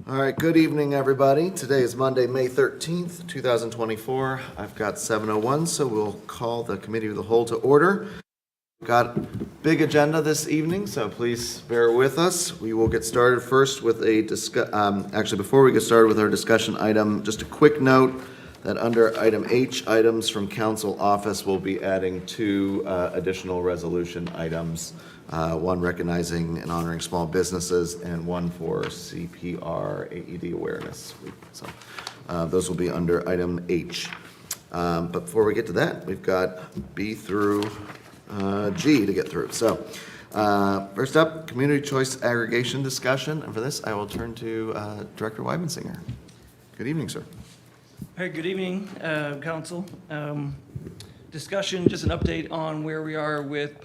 All right, good evening, everybody. Today is Monday, May 13th, 2024. I've got 7:01, so we'll call the Committee of the Whole to order. We've got a big agenda this evening, so please bear with us. We will get started first with actually, before we get started with our discussion item, just a quick note that under item H, items from council office, we'll be adding two additional resolution items. One recognizing and honoring small businesses, and one for CPR AED awareness week. So those will be under item H. But before we get to that, we've got B through G to get through. So first up, community choice aggregation discussion. And for this, I will turn to Director Weibensinger. Good evening, sir. Hey, good evening, Council. Discussion, just an update on where we are with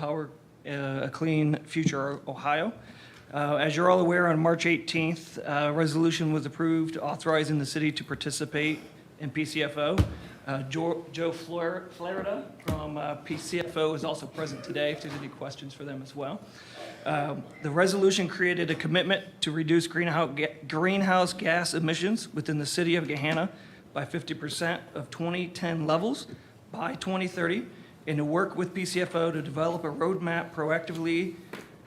a Clean Future Ohio. As you're all aware, on March 18th, a resolution was approved authorizing the city to participate in PCFO. Joe Florida from PCFO is also present today if there's any questions for them as well. The resolution created a commitment to reduce greenhouse gas emissions within the city of Gahanna by 50% of 2010 levels by 2030, and to work with PCFO to develop a roadmap proactively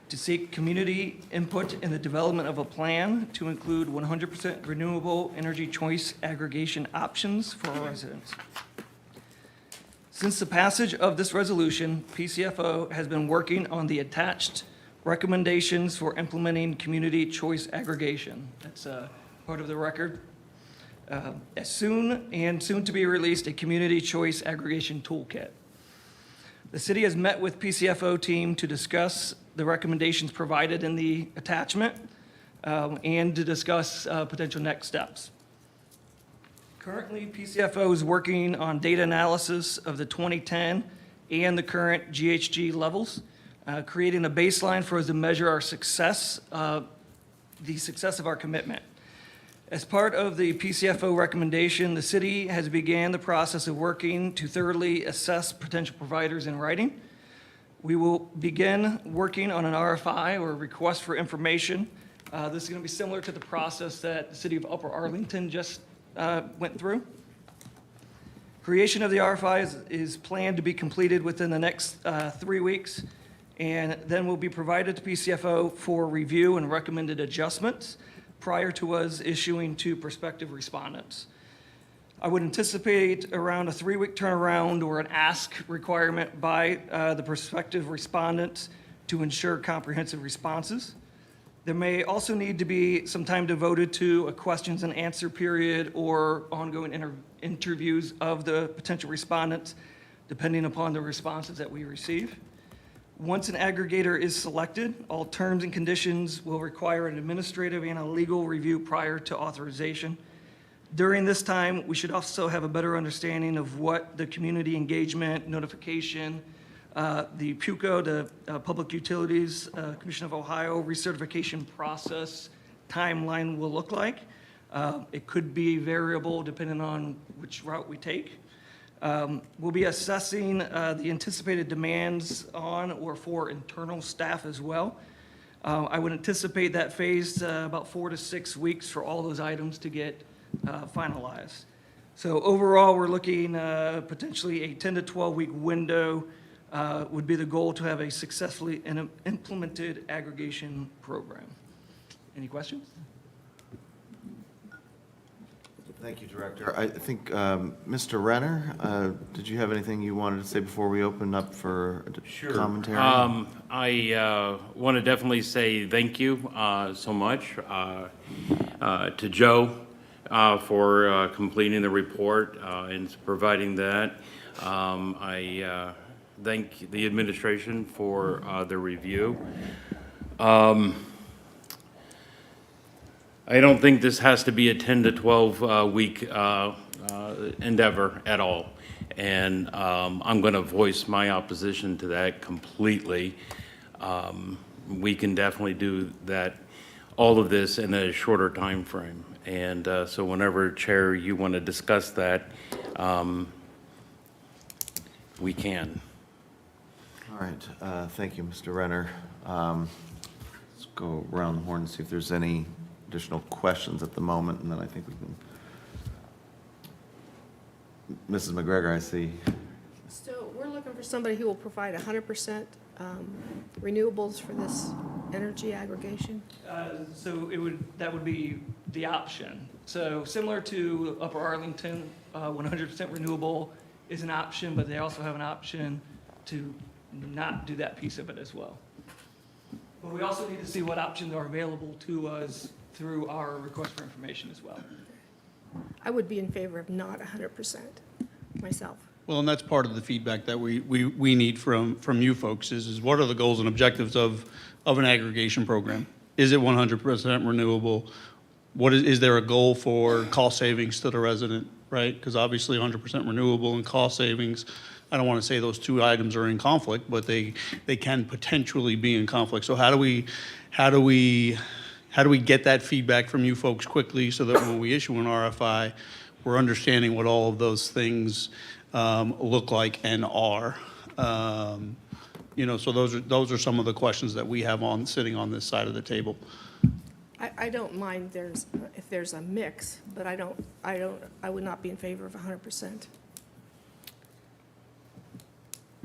to seek community input in the development of a plan to include 100% renewable energy choice aggregation options for our residents. Since the passage of this resolution, PCFO has been working on the attached recommendations for implementing community choice aggregation. That's part of the record. Soon to be released, a community choice aggregation toolkit. The city has met with PCFO team to discuss the recommendations provided in the attachment and to discuss potential next steps. Currently, PCFO is working on data analysis of the 2010 and the current GHG levels, creating a baseline for us to measure our success, the success of our commitment. As part of the PCFO recommendation, the city has began the process of working to thoroughly assess potential providers in writing. We will begin working on an RFI, or request for information. This is going to be similar to the process that the city of Upper Arlington just went through. Creation of the RFI is planned to be completed within the next 3 weeks, and then will be provided to PCFO for review and recommended adjustments prior to us issuing to prospective respondents. I would anticipate around a 3-week turnaround or an ask requirement by the prospective respondents to ensure comprehensive responses. There may also need to be some time devoted to a questions and answer period or ongoing interviews of the potential respondents, depending upon the responses that we receive. Once an aggregator is selected, all terms and conditions will require an administrative and a legal review prior to authorization. During this time, we should also have a better understanding of what the community engagement notification, the PUCO, the Public Utilities Commission of Ohio recertification process timeline will look like. It could be variable depending on which route we take. We'll be assessing the anticipated demands on or for internal staff as well. I would anticipate that phase about 4 to 6 weeks for all those items to get finalized. So overall, we're looking potentially a 10 to 12 week window would be the goal to have a successfully implemented aggregation program. Any questions? Thank you, Director. I think Mr. Renner, did you have anything you wanted to say before we open up for commentary? I want to definitely say thank you so much to Joe for completing the report and providing that. I thank the administration for the review. I don't think this has to be a 10 to 12 week endeavor at all. And I'm going to voice my opposition to that completely. We can definitely do that, all of this in a shorter time frame. And so whenever, Chair, you want to discuss that, we can. All right. Thank you, Mr. Renner. Let's go around the horn and see if there's any additional questions at the moment, and then I think we can. Mrs. McGregor, I see. So we're looking for somebody who will provide 100% renewables for this energy aggregation? So that would be the option. So similar to Upper Arlington, 100% renewable is an option, but they also have an option to not do that piece of it as well. But we also need to see what options are available to us through our request for information as well. I would be in favor of not 100% myself. Well, and that's part of the feedback that we need from you folks is what are the goals and objectives of an aggregation program? Is it 100% renewable? Is there a goal for cost savings to the resident, right? Because obviously 100% renewable and cost savings, I don't want to say those two items are in conflict, but they can potentially be in conflict. So how do we get that feedback from you folks quickly so that when we issue an RFI, we're understanding what all of those things look like and are? So those are some of the questions that we have sitting on this side of the table. I don't mind if there's a mix, but I would not be in favor of 100%.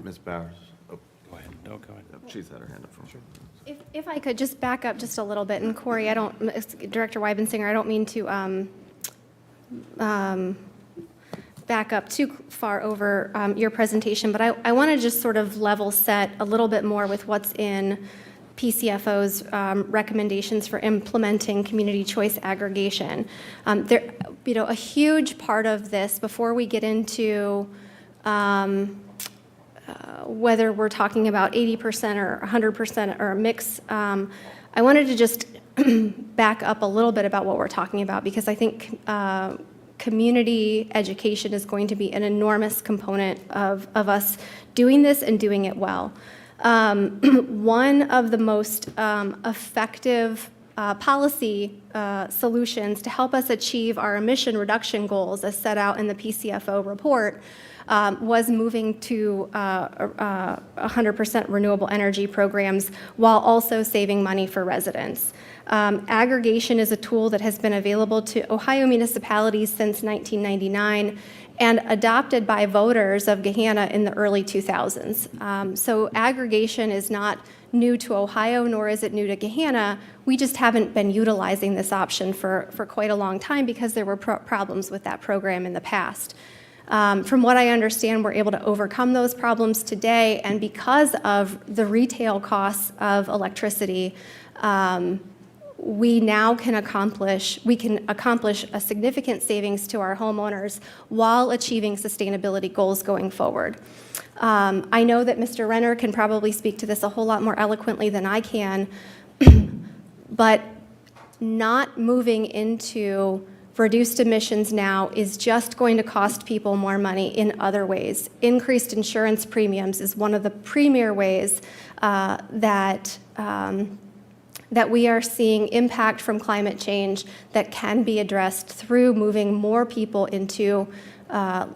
Ms. Bowers. Oh, Go ahead. No, go ahead. she's had her hand up for sure. If I could just back up just a little bit, and Corey, Director Weibensinger, I don't mean to back up too far over your presentation, but I want to just sort of level set a little bit more with what's in PCFO's recommendations for implementing community choice aggregation. A huge part of this, before we get into whether we're talking about 80% or 100% or a mix, I wanted to just back up a little bit about what we're talking about, because I think community education is going to be an enormous component of us doing this and doing it well. One of the most effective policy solutions to help us achieve our emission reduction goals as set out in the PCFO report was moving to 100% renewable energy programs while also saving money for residents. Aggregation is a tool that has been available to Ohio municipalities since 1999 and adopted by voters of Gahanna in the early 2000s. So aggregation is not new to Ohio, nor is it new to Gahanna. We just haven't been utilizing this option for quite a long time because there were problems with that program in the past. From what I understand, we're able to overcome those problems today, and because of the retail costs of electricity, we now can accomplish a significant savings to our homeowners while achieving sustainability goals going forward. I know that Mr. Renner can probably speak to this a whole lot more eloquently than I can, but not moving into reduced emissions now is just going to cost people more money in other ways. Increased insurance premiums is one of the premier ways that we are seeing impact from climate change that can be addressed through moving more people into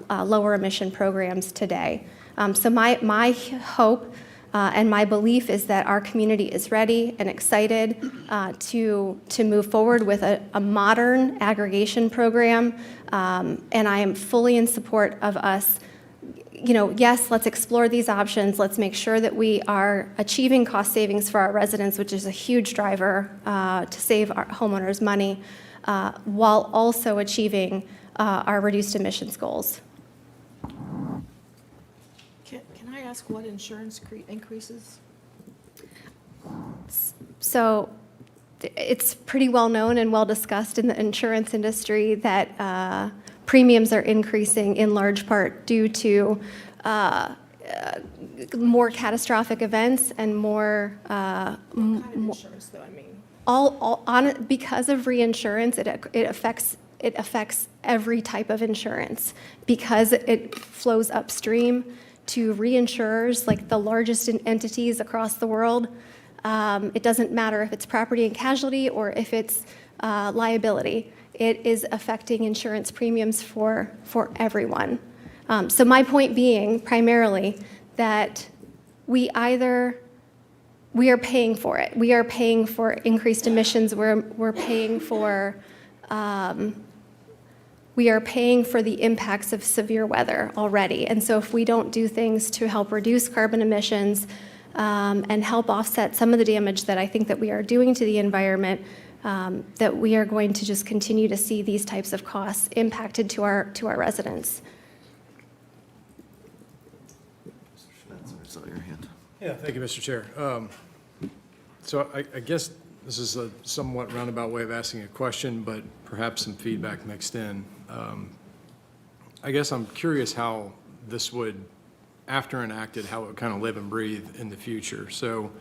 lower emission programs today. So my hope and my belief is that our community is ready and excited to move forward with a modern aggregation program, and I am fully in support of us. Yes, let's explore these options. Let's make sure that we are achieving cost savings for our residents, which is a huge driver to save our homeowners money, while also achieving our reduced emissions goals. Can I ask what insurance increases? So it's pretty well known and well discussed in the insurance industry that premiums are increasing in large part due to more catastrophic events and more. What kind of insurance, though, I mean? Because of reinsurance, it affects every type of insurance because it flows upstream to reinsurers, like the largest entities across the world. It doesn't matter if it's property and casualty or if it's liability. It is affecting insurance premiums for everyone. So my point being primarily that we either we are paying for it. We are paying for increased emissions. We're paying for the impacts of severe weather already. And so if we don't do things to help reduce carbon emissions and help offset some of the damage that I think that we are doing to the environment, that we are going to just continue to see these types of costs impacted to our residents. Mr. Schnetzer, I saw your hand. Yeah, thank you, Mr. Chair. So I guess this is a somewhat roundabout way of asking a question, but perhaps some feedback mixed in. I guess I'm curious how this would, after enacted, how it would kind of live and breathe in the future. So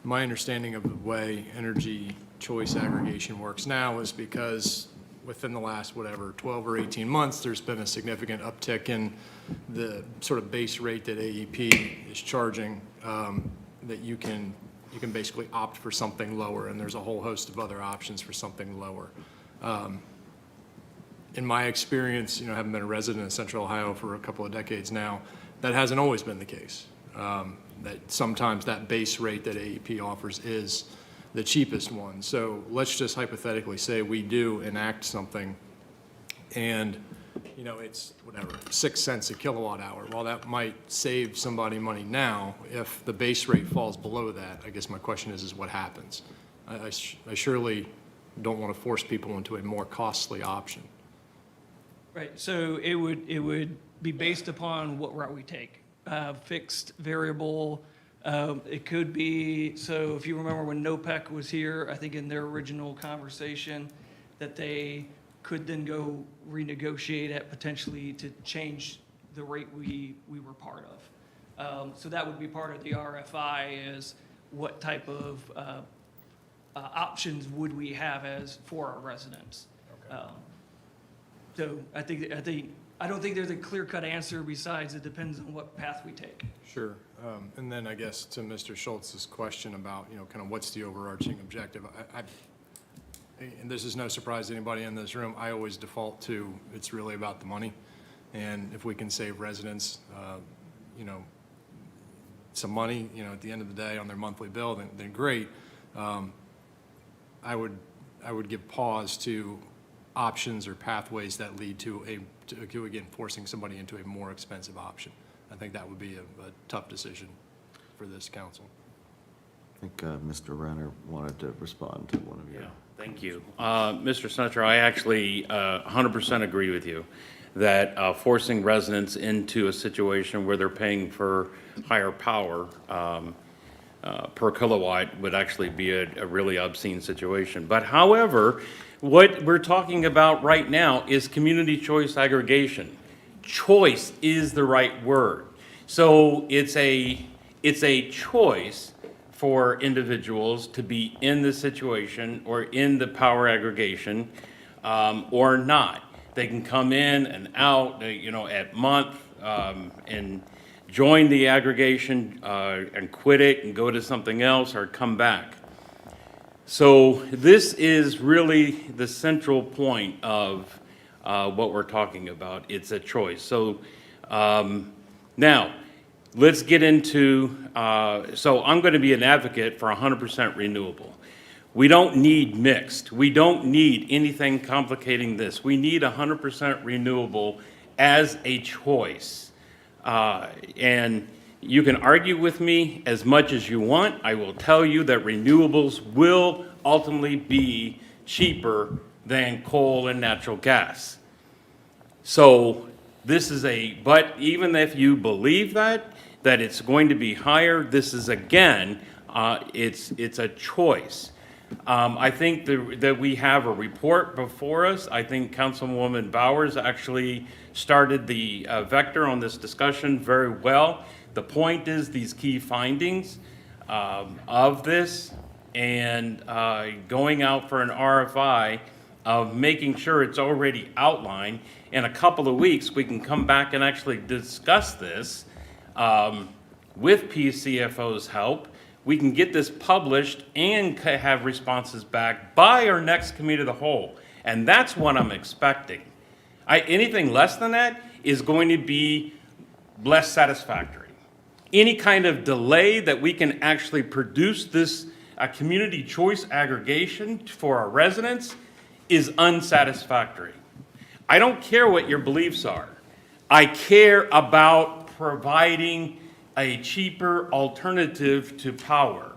my understanding of the way energy choice aggregation works now is because within the last, 12 or 18 months, there's been a significant uptick in the sort of base rate that AEP is charging, that you can basically opt for something lower, and there's a whole host of other options for something lower. In my experience, having been a resident of Central Ohio for a couple of decades now, that hasn't always been the case. That sometimes that base rate that AEP offers is the cheapest one. So let's just hypothetically say we do enact something and, it's 6 cents a kilowatt hour. While that might save somebody money now, if the base rate falls below that, I guess my question is what happens? I surely don't want to force people into a more costly option. Right, so it would be based upon what route we take. Fixed, variable, it could be, so if you remember when NOPEC was here, I think in their original conversation, that they could then go renegotiate it potentially to change the rate we were part of. So that would be part of the RFI, is what type of options would we have for our residents. Okay. So I don't think there's a clear-cut answer besides it depends on what path we take. Sure. And then I guess to Mr. Schultz's question about, kind of what's the overarching objective, and this is no surprise to anybody in this room, I always default to it's really about the money. And if we can save residents, some money, at the end of the day on their monthly bill, then great. I would give pause to options or pathways that lead to again, forcing somebody into a more expensive option. I think that would be a tough decision for this council. I think Mr. Renner wanted to respond to one of your. Yeah, thank you. Mr. Snutcher, I actually 100% agree with you that forcing residents into a situation where they're paying for higher power per kilowatt would actually be a really obscene situation. But however, what we're talking about right now is community choice aggregation. Choice is the right word. So it's a choice for individuals to be in the situation or in the power aggregation or not. They can come in and out, at month and join the aggregation and quit it and go to something else or come back. So this is really the central point of what we're talking about. It's a choice. So now let's get into, so I'm going to be an advocate for 100% renewable. We don't need mixed. We don't need anything complicating this. We need 100% renewable as a choice. And you can argue with me as much as you want. I will tell you that renewables will ultimately be cheaper than coal and natural gas. So this is but even if you believe that it's going to be higher, this is again, it's a choice. I think that we have a report before us. I think Councilwoman Bowers actually started the vector on this discussion very well. The point is these key findings of this and going out for an RFI of making sure it's already outlined. In a couple of weeks, we can come back and actually discuss this with PCFO's help. We can get this published and have responses back by our next committee of the whole. And that's what I'm expecting. Anything less than that is going to be less satisfactory. Any kind of delay that we can actually produce this community choice aggregation for our residents is unsatisfactory. I don't care what your beliefs are. I care about providing a cheaper alternative to power.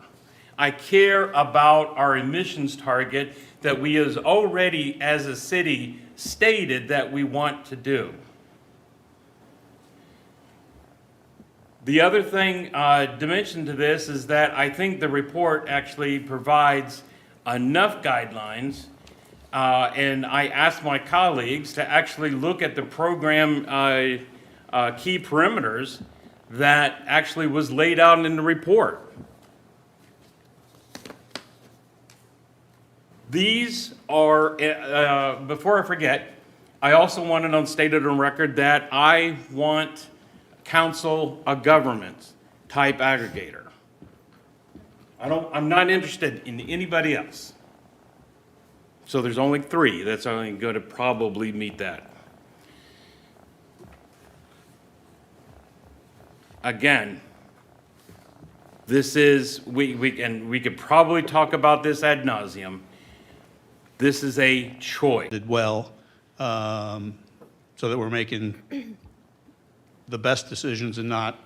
I care about our emissions target that we has already, as a city, stated that we want to do. The other thing, dimension to this is that I think the report actually provides enough guidelines, and I asked my colleagues to actually look at the program key perimeters that actually was laid out in the report. These are, before I forget, I also want it stated on record that I want council a government type aggregator. I'm not interested in anybody else. So there's only 3 that's only going to probably meet that. Again, this is, we could probably talk about this ad nauseum. This is a choice. Did well, so that we're making the best decisions and not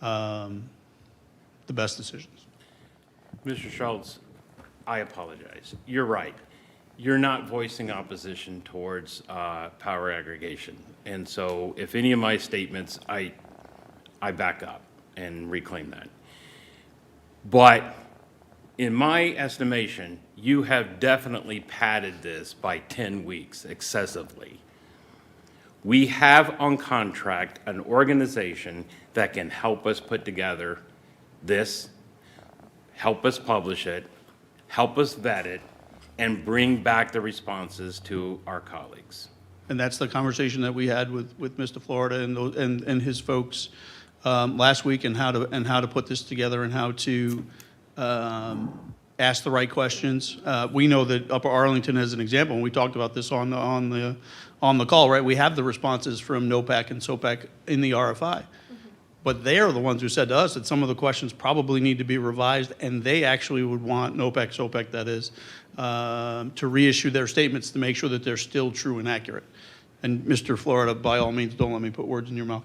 the best decisions. Mr. Schultz, I apologize. You're right. You're not voicing opposition towards power aggregation. And so if any of my statements, I back up and reclaim that. But in my estimation, you have definitely padded this by 10 weeks excessively. We have on contract an organization that can help us put together this, help us publish it, help us vet it, and bring back the responses to our colleagues. And that's the conversation that we had with Mr. Florida and his folks last week, and how to put this together and how to ask the right questions. We know that Upper Arlington, as an example, and we talked about this on the call, right? We have the responses from NOPEC and SOPEC in the RFI. But they are the ones who said to us that some of the questions probably need to be revised, and they actually would want NOPEC, SOPEC that is, to reissue their statements to make sure that they're still true and accurate. And Mr. Florida, by all means, don't let me put words in your mouth.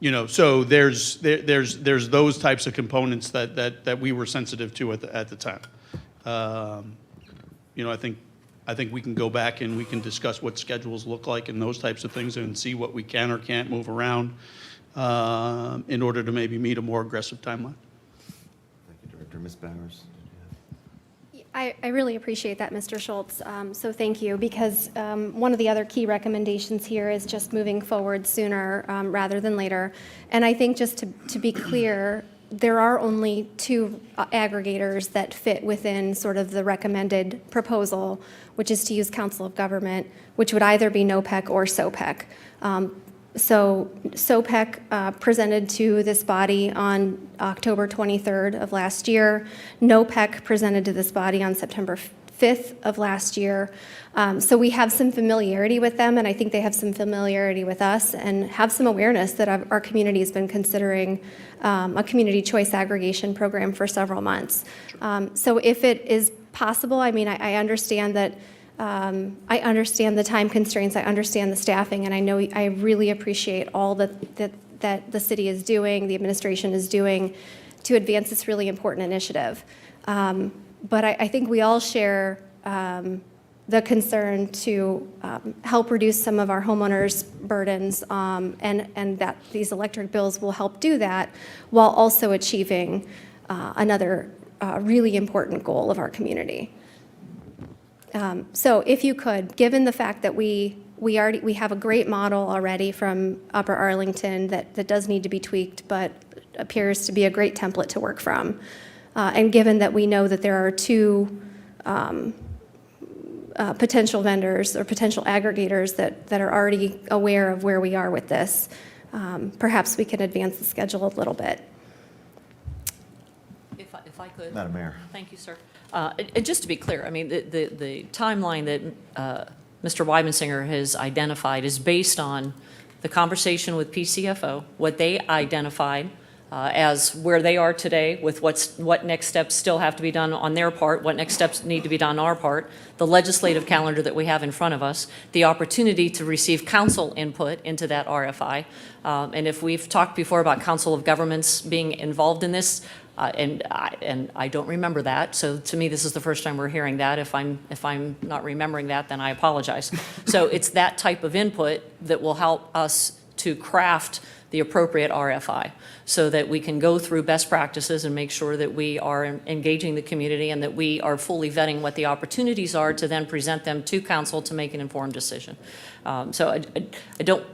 You know, so there's those types of components that we were sensitive to at the time. You know, I think we can go back and we can discuss what schedules look like and those types of things and see what we can or can't move around in order to maybe meet a more aggressive timeline. Thank you, Director. Ms. Bowers. I really appreciate that, Mr. Schultz. So thank you, because one of the other key recommendations here is just moving forward sooner rather than later. And I think just to be clear, there are only 2 aggregators that fit within sort of the recommended proposal, which is to use Council of Government, which would either be NOPEC or SOPEC. So SOPEC presented to this body on October 23rd of last year. NOPEC presented to this body on September 5th of last year. So we have some familiarity with them, and I think they have some familiarity with us and have some awareness that our community has been considering a community choice aggregation program for several months. So if it is possible, I mean, I understand that I understand the time constraints, I understand the staffing, and I really appreciate all that the city is doing, the administration is doing to advance this really important initiative. But I think we all share the concern to help reduce some of our homeowners' burdens, and that these electric bills will help do that while also achieving another really important goal of our community. So if you could, given the fact that we have a great model already from Upper Arlington that does need to be tweaked, but appears to be a great template to work from, and given that we know that there are 2 potential vendors or potential aggregators that are already aware of where we are with this, perhaps we can advance the schedule a little bit. If I could. Madam Mayor. Thank you, sir. And just to be clear, I mean, the timeline that Mr. Weibensinger has identified is based on the conversation with PCFO, what they identified as where they are today with what next steps still have to be done on their part, what next steps need to be done on our part, the legislative calendar that we have in front of us, the opportunity to receive council input into that RFI. And if we've talked before about Council of Governments being involved in this, and I don't remember that, so to me, this is the first time we're hearing that. If I'm not remembering that, then I apologize. So it's that type of input that will help us to craft the appropriate RFI so that we can go through best practices and make sure that we are engaging the community and that we are fully vetting what the opportunities are to then present them to council to make an informed decision. So I don't,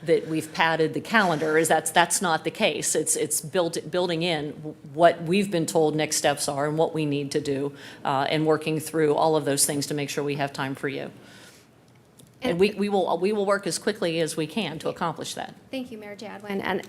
that we've padded the calendar, is that's not the case. It's building in what we've been told next steps are and what we need to do, and working through all of those things to make sure we have time for you. And we will work as quickly as we can to accomplish that. Thank you, Mayor Jadwin. And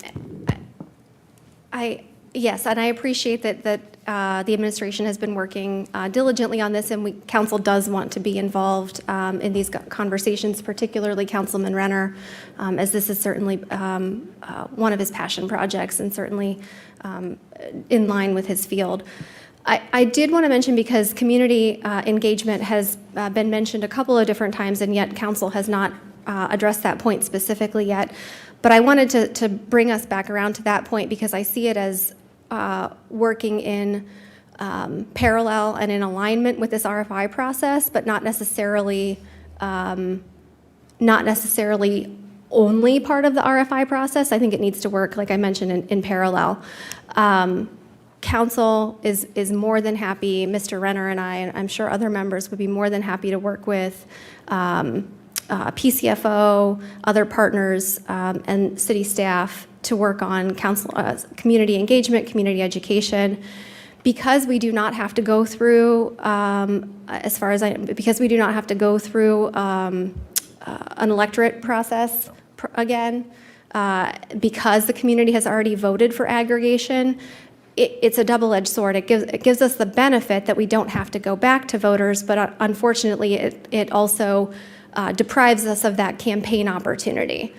yes, and I appreciate that the administration has been working diligently on this, and council does want to be involved in these conversations, particularly Councilman Renner, as this is certainly one of his passion projects and certainly in line with his field. I did want to mention, because community engagement has been mentioned a couple of different times, and yet council has not addressed that point specifically yet. But I wanted to bring us back around to that point, because I see it as working in parallel and in alignment with this RFI process, but not necessarily only part of the RFI process. I think it needs to work, like I mentioned, in parallel. Council is more than happy, Mr. Renner and I, and I'm sure other members would be more than happy to work with PCFO, other partners, and city staff to work on community engagement, community education. Because we do not have to go through, because we do not have to go through an electorate process again, because the community has already voted for aggregation, it's a double-edged sword. It gives us the benefit that we don't have to go back to voters, but unfortunately, it also deprives us of that campaign opportunity.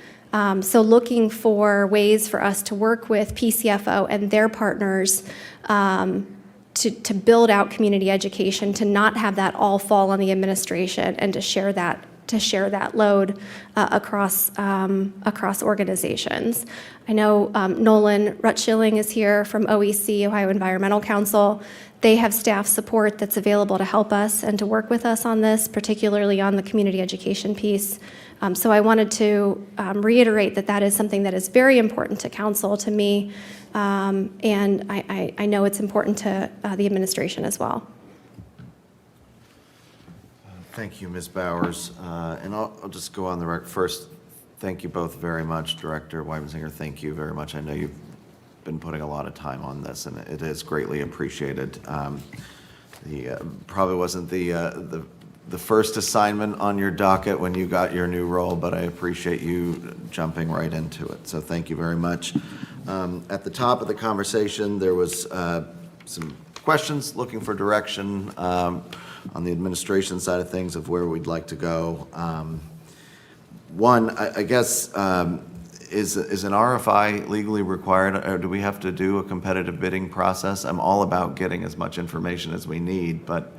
So looking for ways for us to work with PCFO and their partners to build out community education, to not have that all fall on the administration, and to share that load across organizations. I know Nolan Rutschilling is here from OEC, Ohio Environmental Council. They have staff support that's available to help us and to work with us on this, particularly on the community education piece. So I wanted to reiterate that is something that is very important to council, to me, and I know it's important to the administration as well. Thank you, Ms. Bowers. And I'll just go on the record first. Thank you both very much. Director Weibensinger, thank you very much. I know you've been putting a lot of time on this, and it is greatly appreciated. Probably wasn't the first assignment on your docket when you got your new role, but I appreciate you jumping right into it. So thank you very much. At the top of the conversation, there was some questions looking for direction on the administration side of things of where we'd like to go. One, I guess, is an RFI legally required, or do we have to do a competitive bidding process? I'm all about getting as much information as we need, but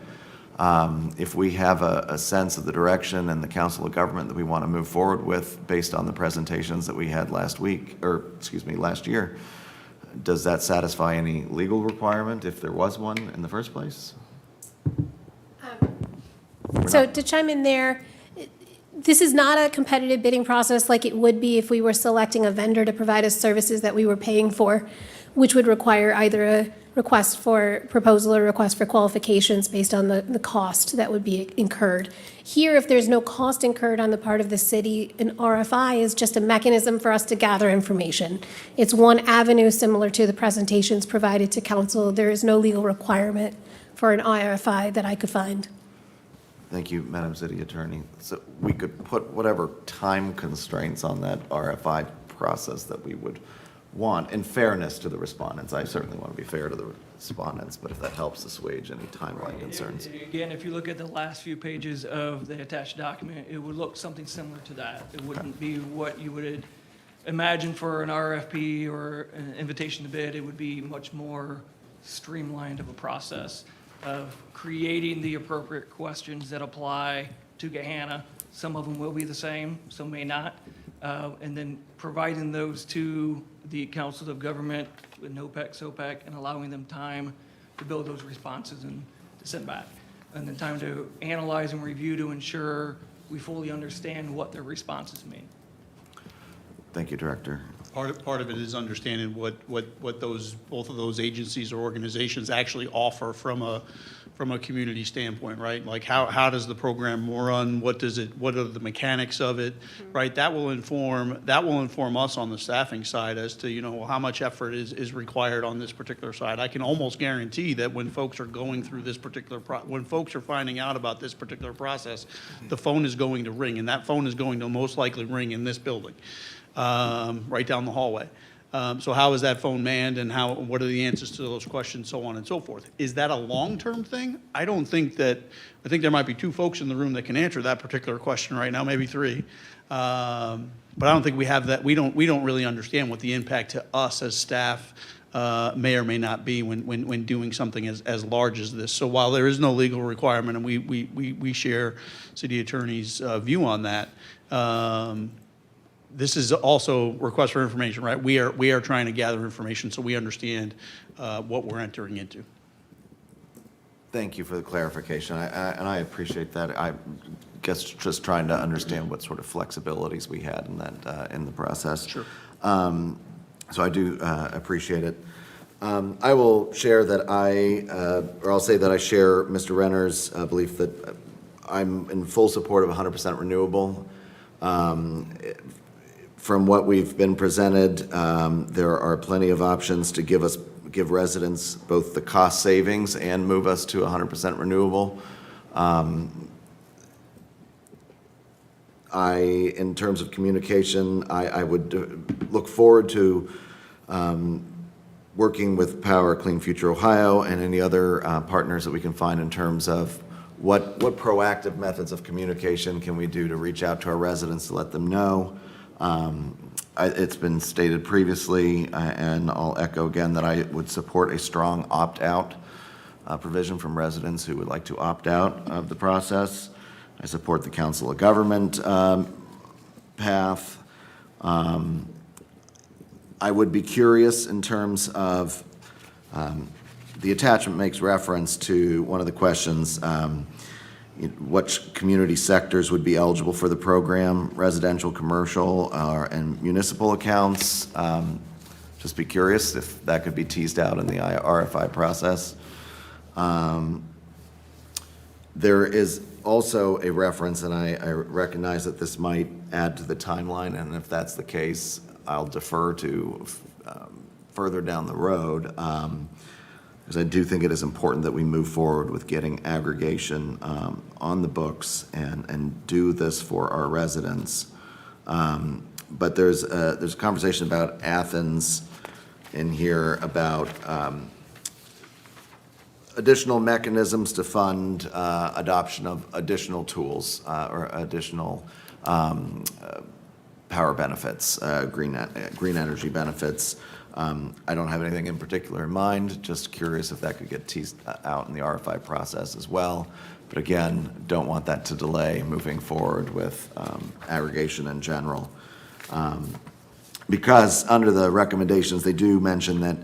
if we have a sense of the direction and the Council of Government that we want to move forward with based on the presentations that we had last year, does that satisfy any legal requirement if there was one in the first place? So to chime in there, this is not a competitive bidding process like it would be if we were selecting a vendor to provide us services that we were paying for, which would require either a request for proposal or request for qualifications based on the cost that would be incurred. Here, if there's no cost incurred on the part of the city, an RFI is just a mechanism for us to gather information. It's one avenue similar to the presentations provided to council. There is no legal requirement for an RFI that I could find. Thank you, Madam City Attorney. So we could put whatever time constraints on that RFI process that we would want, in fairness to the respondents. I certainly want to be fair to the respondents, but if that helps assuage any timeline concerns. Again, if you look at the last few pages of the attached document, it would look something similar to that. It wouldn't be what you would imagine for an RFP or an invitation to bid. It would be much more streamlined of a process of creating the appropriate questions that apply to Gahanna. Some of them will be the same, some may not. And then providing those to the Council of Government with NOPEC, SOPEC, and allowing them time to build those responses and to send back. And then time to analyze and review to ensure we fully understand what their responses mean. Thank you, Director. Part of it is understanding what those, both of those agencies or organizations actually offer from a community standpoint, right? Like how does the program run? What are the mechanics of it, right? That will inform us on the staffing side as to, well, how much effort is required on this particular side. I can almost guarantee that when folks are going through this particular, when folks are finding out about this particular process, the phone is going to ring, and that phone is going to most likely ring in this building. Right down the hallway. So how is that phone manned, and what are the answers to those questions, so on and so forth? Is that a long-term thing? I think there might be 2 folks in the room that can answer that particular question right now, maybe 3. But I don't think we have that. We don't really understand what the impact to us as staff may or may not be when doing something as large as this. So while there is no legal requirement, and we share City Attorney's view on that, this is also request for information, right? We are trying to gather information so we understand what we're entering into. Thank you for the clarification, and I appreciate that. I guess just trying to understand what sort of flexibilities we had in that in the process. Sure. So I do appreciate it. I will share that I'll say that I share Mr. Renner's belief that I'm in full support of 100% renewable. From what we've been presented, there are plenty of options to give residents both the cost savings and move us to 100% renewable. In terms of communication, I would look forward to working with Power Clean Future Ohio and any other partners that we can find in terms of what proactive methods of communication can we do to reach out to our residents to let them know. It's been stated previously, and I'll echo again, that I would support a strong opt-out provision from residents who would like to opt out of the process. I support the Council of Government path. I would be curious in terms of the attachment makes reference to one of the questions, what community sectors would be eligible for the program, residential, commercial, and municipal accounts. Just be curious if that could be teased out in the RFI process. There is also a reference, and I recognize that this might add to the timeline, and if that's the case, I'll defer to further down the road, because I do think it is important that we move forward with getting aggregation on the books and do this for our residents. But there's a conversation about Athens in here about additional mechanisms to fund adoption of additional tools or additional power benefits, green energy benefits. I don't have anything in particular in mind, just curious if that could get teased out in the RFI process as well. But again, don't want that to delay moving forward with aggregation in general. Because under the recommendations, they do mention that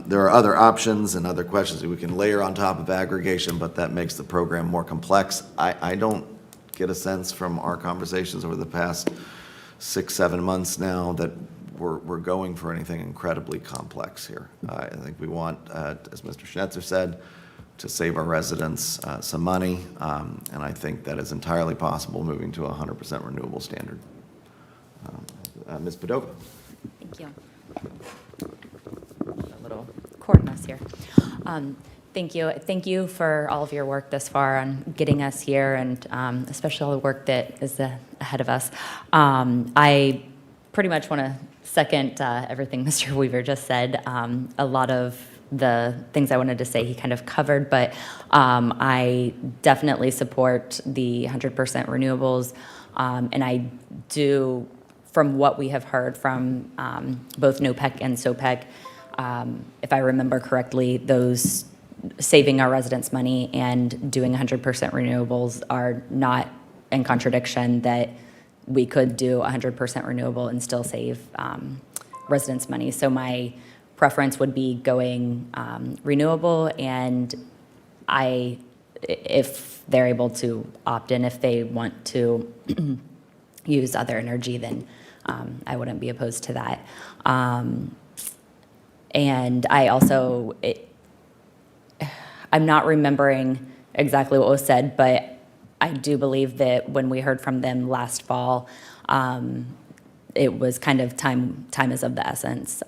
there are other options and other questions that we can layer on top of aggregation, but that makes the program more complex. I don't get a sense from our conversations over the past 6-7 months now that we're going for anything incredibly complex here. I think we want, as Mr. Schnetzer said, to save our residents some money, and I think that is entirely possible moving to a 100% renewable standard. Ms. Padova. Thank you. A little coordinates here. Thank you. Thank you for all of your work thus far on getting us here, and especially all the work that is ahead of us. I pretty much want to second everything Mr. Weaver just said. A lot of the things I wanted to say he kind of covered, but I definitely support the 100% renewables. And I do, from what we have heard from both NOPEC and SOPEC, if I remember correctly, those saving our residents money and doing 100% renewables are not in contradiction, that we could do 100% renewable and still save residents money. So my preference would be going renewable, and if they're able to opt in, if they want to use other energy, then I wouldn't be opposed to that. And I also, I'm not remembering exactly what was said, but I do believe that when we heard from them last fall, it was kind of time is of the essence.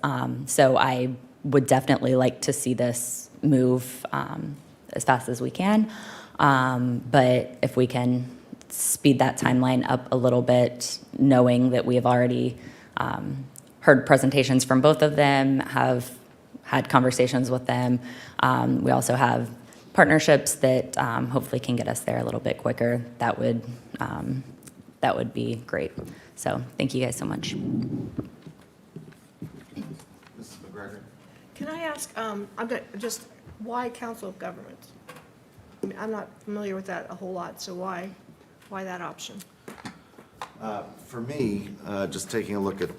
So I would definitely like to see this move as fast as we can. But if we can speed that timeline up a little bit, knowing that we have already heard presentations from both of them, have had conversations with them. We also have partnerships that hopefully can get us there a little bit quicker. That would be great. So thank you guys so much. Mrs. McGregor? Can I ask, just why Council of Governments? I mean, I'm not familiar with that a whole lot, so why that option? For me, just taking a look at,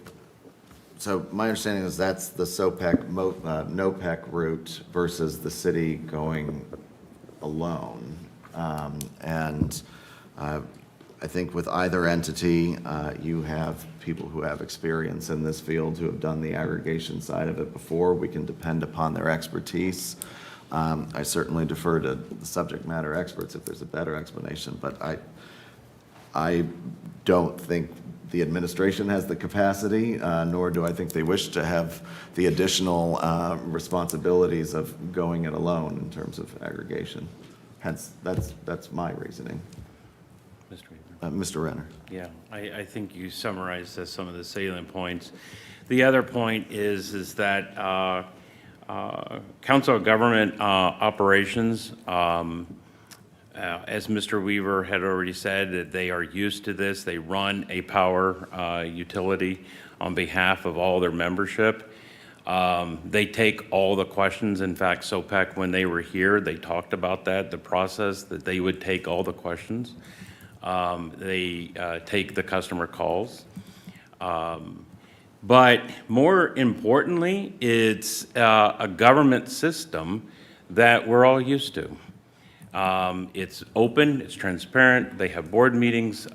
so my understanding is that's the SOPEC, NOPEC route versus the city going alone. And I think with either entity, you have people who have experience in this field who have done the aggregation side of it before. We can depend upon their expertise. I certainly defer to the subject matter experts if there's a better explanation, but I don't think the administration has the capacity, nor do I think they wish to have the additional responsibilities of going it alone in terms of aggregation. Hence, that's my reasoning. Mr. Weaver. Mr. Renner. Yeah, I think you summarized some of the salient points. The other point is that Council of Government Operations, as Mr. Weaver had already said, that they are used to this. They run a power utility on behalf of all their membership. They take all the questions. In fact, SOPEC, when they were here, they talked about that, the process, that they would take all the questions. They take the customer calls. But more importantly, it's a government system that we're all used to. It's open, it's transparent, they have board meetings,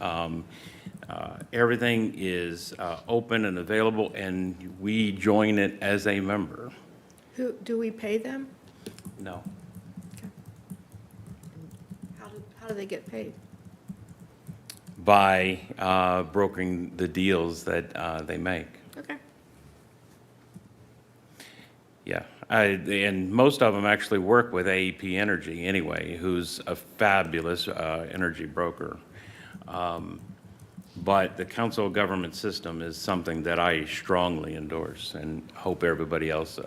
everything is open and available, and we join it as a member. Do we pay them? No. How do they get paid? By brokering the deals that they make. Okay. Yeah, and most of them actually work with AEP Energy anyway, who's a fabulous energy broker. But the Council of Government system is something that I strongly endorse and hope everybody else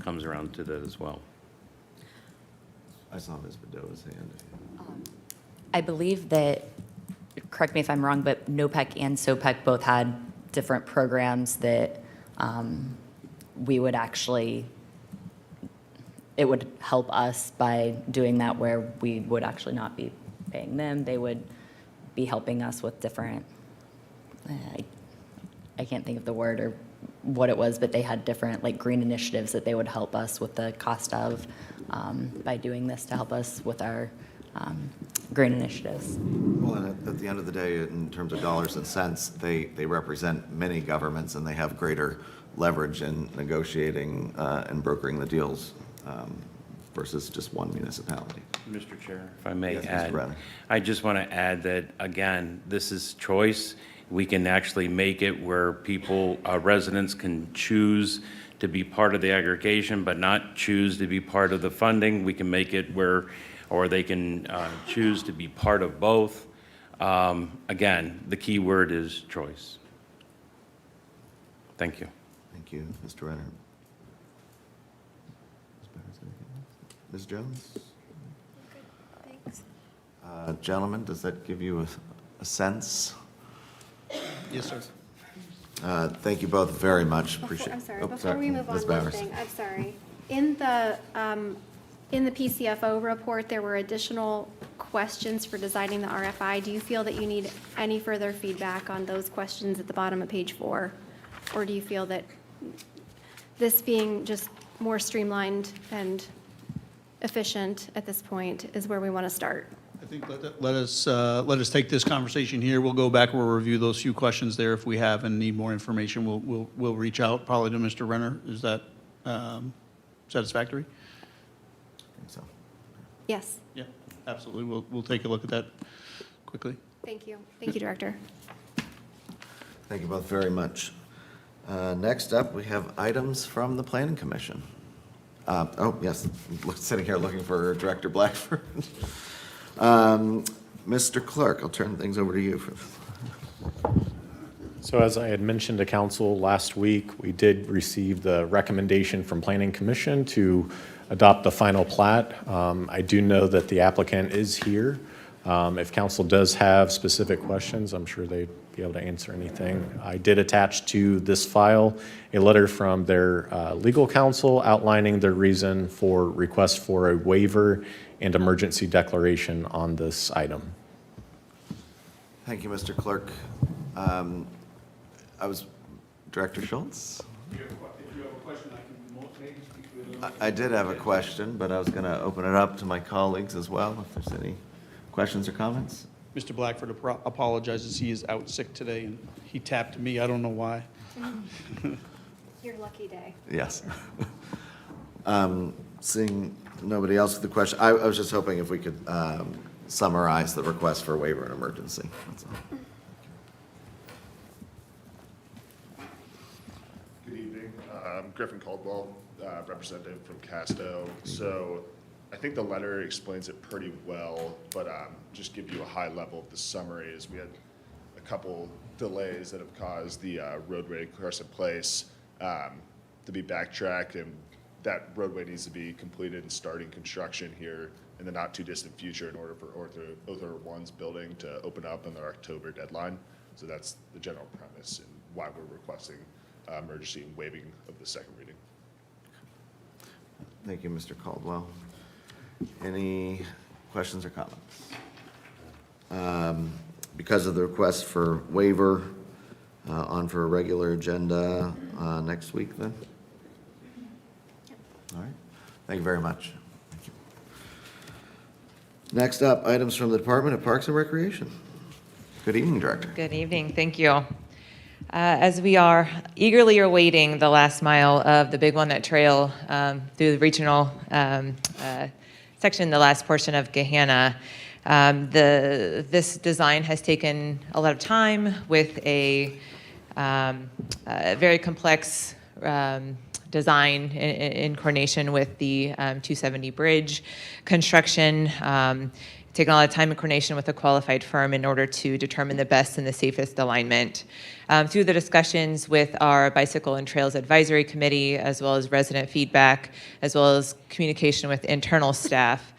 comes around to that as well. I saw Ms. Bedoa's hand. I believe that, correct me if I'm wrong, but NOPEC and SOPEC both had different programs that we would actually, it would help us by doing that, where we would actually not be paying them. They would be helping us with different, I can't think of the word or what it was, but they had different like green initiatives that they would help us with the cost of by doing this to help us with our green initiatives. Well, and at the end of the day, in terms of dollars and cents, they represent many governments, and they have greater leverage in negotiating and brokering the deals versus just one municipality. Mr. Chair, if I may Yes, Mr. add, Brennan. I just want to add that, again, this is choice. We can actually make it where people, residents can choose to be part of the aggregation, but not choose to be part of the funding. We can make it where, or they can choose to be part of both. Again, the key word is choice. Thank you. Thank you, Mr. Renner. Ms. Jones? Thanks. Gentlemen, does that give you a sense? Yes, sir. Thank you both very much. Appreciate. I'm sorry, oh, before we move on, Ms. one Bowers. thing, I'm sorry. In the PCFO report, there were additional questions for designing the RFI. Do you feel that you need any further feedback on those questions at the bottom of page 4? Or do you feel that this being just more streamlined and efficient at this point is where we want to start? I think let us take this conversation here. We'll go back, we'll review those few questions there. If we have and need more information, we'll reach out probably to Mr. Renner. Is that satisfactory? I think so. Yes, Yeah, absolutely. We'll take a look at that quickly. thank you. Thank you, Director. Thank you both very much. Next up, we have items from the Planning Commission. Oh, yes, sitting here looking for Director Blackford. Mr. Clerk, I'll turn things over to you for this. So as I had mentioned to council last week, we did receive the recommendation from Planning Commission to adopt the final plat. I do know that the applicant is here. If council does have specific questions, I'm sure they'd be able to answer anything. I did attach to this file a letter from their legal counsel outlining their reason for request for a waiver and emergency declaration on this item. Thank you, Mr. Clerk. Director Schultz? If you have a question, I can maybe speak to it. I did have a question, but I was going to open it up to my colleagues as well, if there's any questions or comments. Mr. Blackford apologizes. He is out sick today, and he tapped me. I don't know why. Your lucky day. Yes. Seeing nobody else with the question, I was just hoping if we could summarize the request for waiver and emergency. That's all. Good evening. Griffin Caldwell, representative from Casto. So I think the letter explains it pretty well, but just give you a high level of the summary is we had a couple delays that have caused the roadway Carson Place to be backtracked, and that roadway needs to be completed and starting construction here in the not too distant future in order for Othar 1's building to open up in their October deadline. So that's the general premise and why we're requesting emergency and waiving of the second reading. Thank you, Mr. Caldwell. Any questions or comments? Because of the request for waiver, on for a regular agenda next week then? All right. Thank you very much. Thank you. Next up, items from the Department of Parks and Recreation. Good evening, Director. Good evening. Thank you. As we are eagerly awaiting the last mile of the Big Walnut Trail through the regional section, the last portion of Gahanna, this design has taken a lot of time with a very complex design in coordination with the 270 bridge construction. Taken a lot of time in coordination with a qualified firm in order to determine the best and the safest alignment. Through the discussions with our Bicycle and Trails Advisory Committee, as well as resident feedback, as well as communication with internal staff,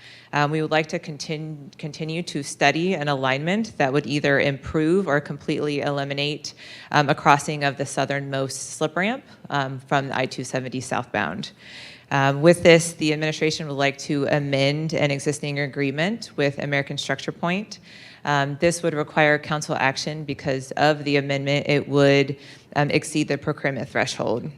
we would like to continue to study an alignment that would either improve or completely eliminate a crossing of the southernmost slip ramp from the I-270 southbound. With this, the administration would like to amend an existing agreement with American Structure Point. This would require council action because of the amendment. It would exceed the procurement threshold.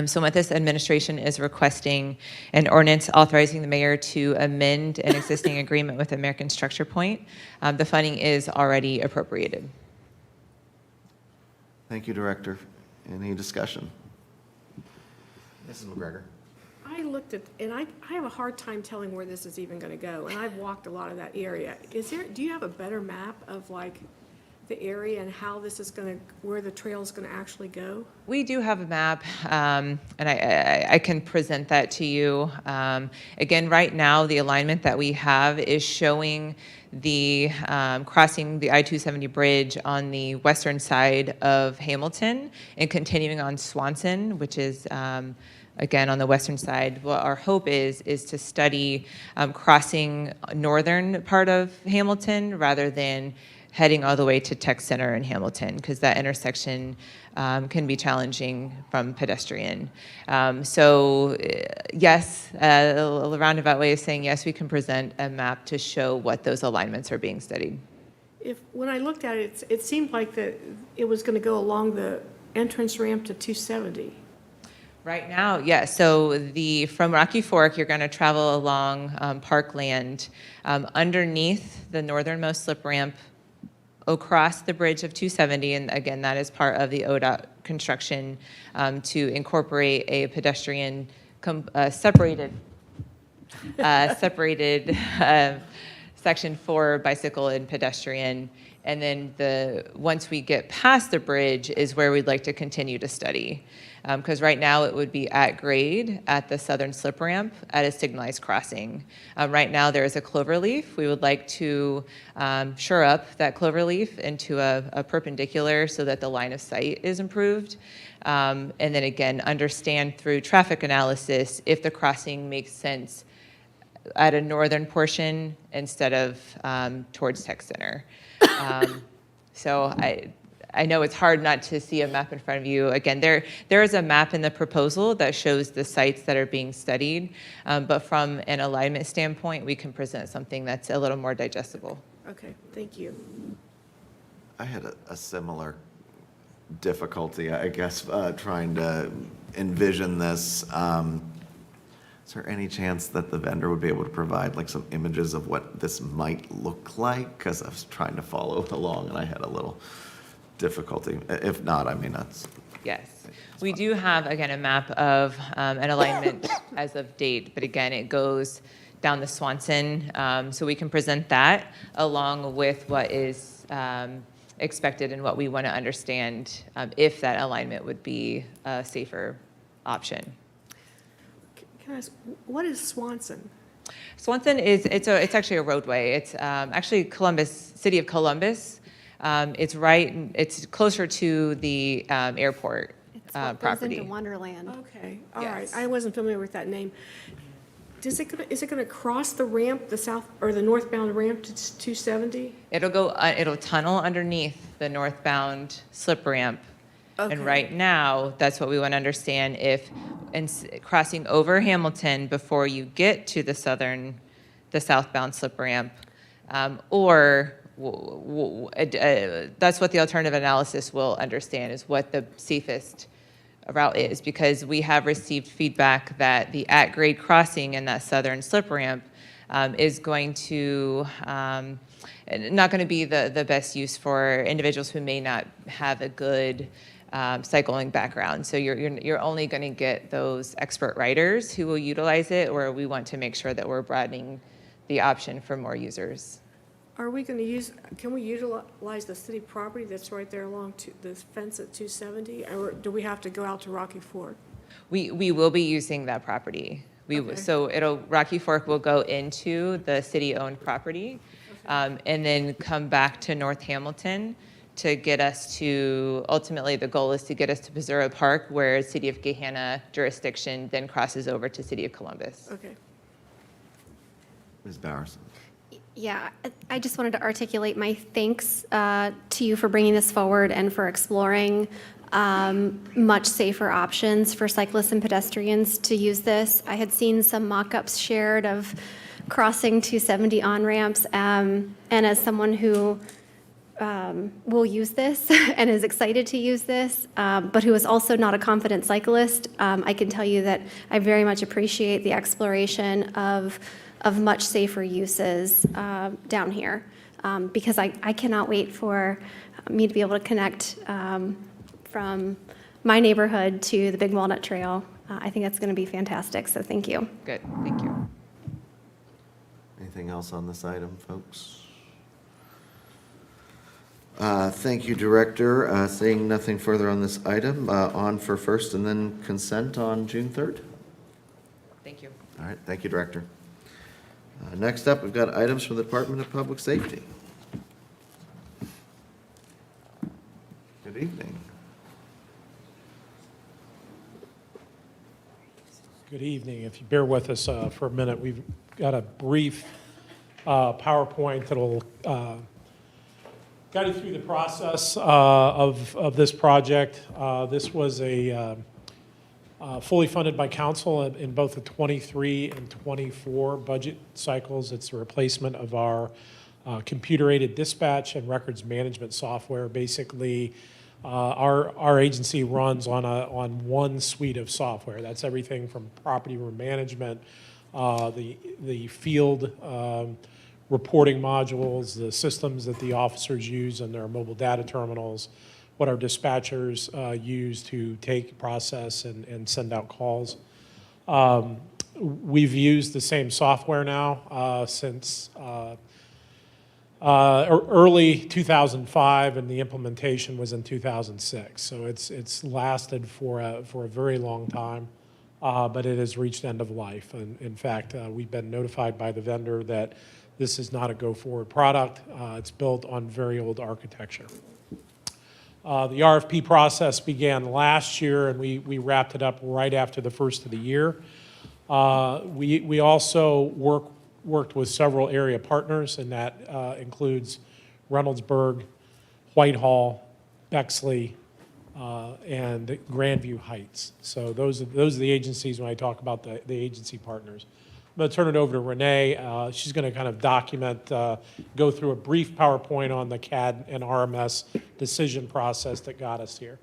So what this administration is requesting an ordinance authorizing the mayor to amend an existing agreement with American Structure Point. The funding is already appropriated. Thank you, Director. Any discussion? Mrs. McGregor. I looked at, and I have a hard time telling where this is even going to go, and I've walked a lot of that area. Do you have a better map of like the area and how this is going to, where the trail is going to actually go? We do have a map, and I can present that to you. Again, right now, the alignment that we have is showing the crossing the I-270 bridge on the western side of Hamilton and continuing on Swanson, which is again on the western side. What our hope is to study crossing northern part of Hamilton rather than heading all the way to Tech Center in Hamilton, because that intersection can be challenging from pedestrian. So yes, a roundabout way of saying yes, we can present a map to show what those alignments are being studied. When I looked at it, it seemed like that it was going to go along the entrance ramp to 270. Right now, yes. So from Rocky Fork, you're going to travel along Parkland underneath the northernmost slip ramp, across the bridge of 270, and again, that is part of the ODOT construction to incorporate a pedestrian separated section for bicycle and pedestrian. And then once we get past the bridge is where we'd like to continue to study. Because right now it would be at grade at the southern slip ramp at a signalized crossing. Right now there is a cloverleaf. We would like to shore up that cloverleaf into a perpendicular so that the line of sight is improved. And then again, understand through traffic analysis if the crossing makes sense at a northern portion instead of towards Tech Center. So I know it's hard not to see a map in front of you. Again, there is a map in the proposal that shows the sites that are being studied, but from an alignment standpoint, we can present something that's a little more digestible. Okay, thank you. I had a similar difficulty, I guess, trying to envision this. Is there any chance that the vendor would be able to provide like some images of what this might look like? Because I was trying to follow along and I had a little difficulty. If not, I mean, that's... Yes. We do have, again, a map of an alignment as of date, but again, it goes down the Swanson, so we can present that along with what is expected and what we want to understand if that alignment would be a safer option. Can I ask, what is Swanson? Swanson it's actually a roadway. It's actually City of Columbus. It's closer to the airport It's what property. goes into Wonderland. Okay, all right. Yes. I wasn't familiar with that name. Is it going to cross the ramp, the south or the northbound ramp to 270? It'll tunnel underneath the northbound slip ramp. Okay. And right now, that's what we want to understand if crossing over Hamilton before you get to the southbound slip ramp, or that's what the alternative analysis will understand is what the safest route is, because we have received feedback that the at-grade crossing in that southern slip ramp is going to not going to be the best use for individuals who may not have a good cycling background. So you're only going to get those expert riders who will utilize it, or we want to make sure that we're broadening the option for more users. Are we going to can we utilize the city property that's right there along the fence at 270? Or do we have to go out to Rocky Fork? We will be using that property. Okay. So Rocky Fork will go into the city-owned property, and then come back to North Hamilton to get us to, ultimately the goal is to get us to Missouri Park, where City of Gahanna jurisdiction then crosses over to City of Columbus. Okay. Ms. Bowerson. Yeah, I just wanted to articulate my thanks to you for bringing this forward and for exploring much safer options for cyclists and pedestrians to use this. I had seen some mock-ups shared of crossing 270 on-ramps, and as someone who will use this and is excited to use this, but who is also not a confident cyclist, I can tell you that I very much appreciate the exploration of much safer uses down here, because I cannot wait for me to be able to connect from my neighborhood to the Big Walnut Trail. I think that's going to be fantastic, so thank you. Good, thank you. Anything else on this item, folks? Thank you, Director. Seeing nothing further on this item, on for first and then consent on June 3rd. Thank you. All right, thank you, Director. Next up, we've got items from the Department of Public Safety. Good evening. Good evening. If you bear with us for a minute, we've got a brief PowerPoint that'll guide you through the process of this project. This was a fully funded by council in both the 23 and 24 budget cycles. It's a replacement of our computer-aided dispatch and records management software. Basically, our agency runs on one suite of software. That's everything from property room management, the field reporting modules, the systems that the officers use in their mobile data terminals, what our dispatchers use to take, process, and send out calls. We've used the same software now since early 2005, and the implementation was in 2006. So it's lasted for a very long time, but it has reached end of life. And in fact, we've been notified by the vendor that this is not a go-forward product. It's built on very old architecture. The RFP process began last year, and we wrapped it up right after the first of the year. We also worked with several area partners, and that includes Reynoldsburg, Whitehall, Bexley, and Grandview Heights. So those are the agencies when I talk about the agency partners. I'm going to turn it over to Renee. She's going to kind of document, go through a brief PowerPoint on the CAD and RMS decision process that got us here.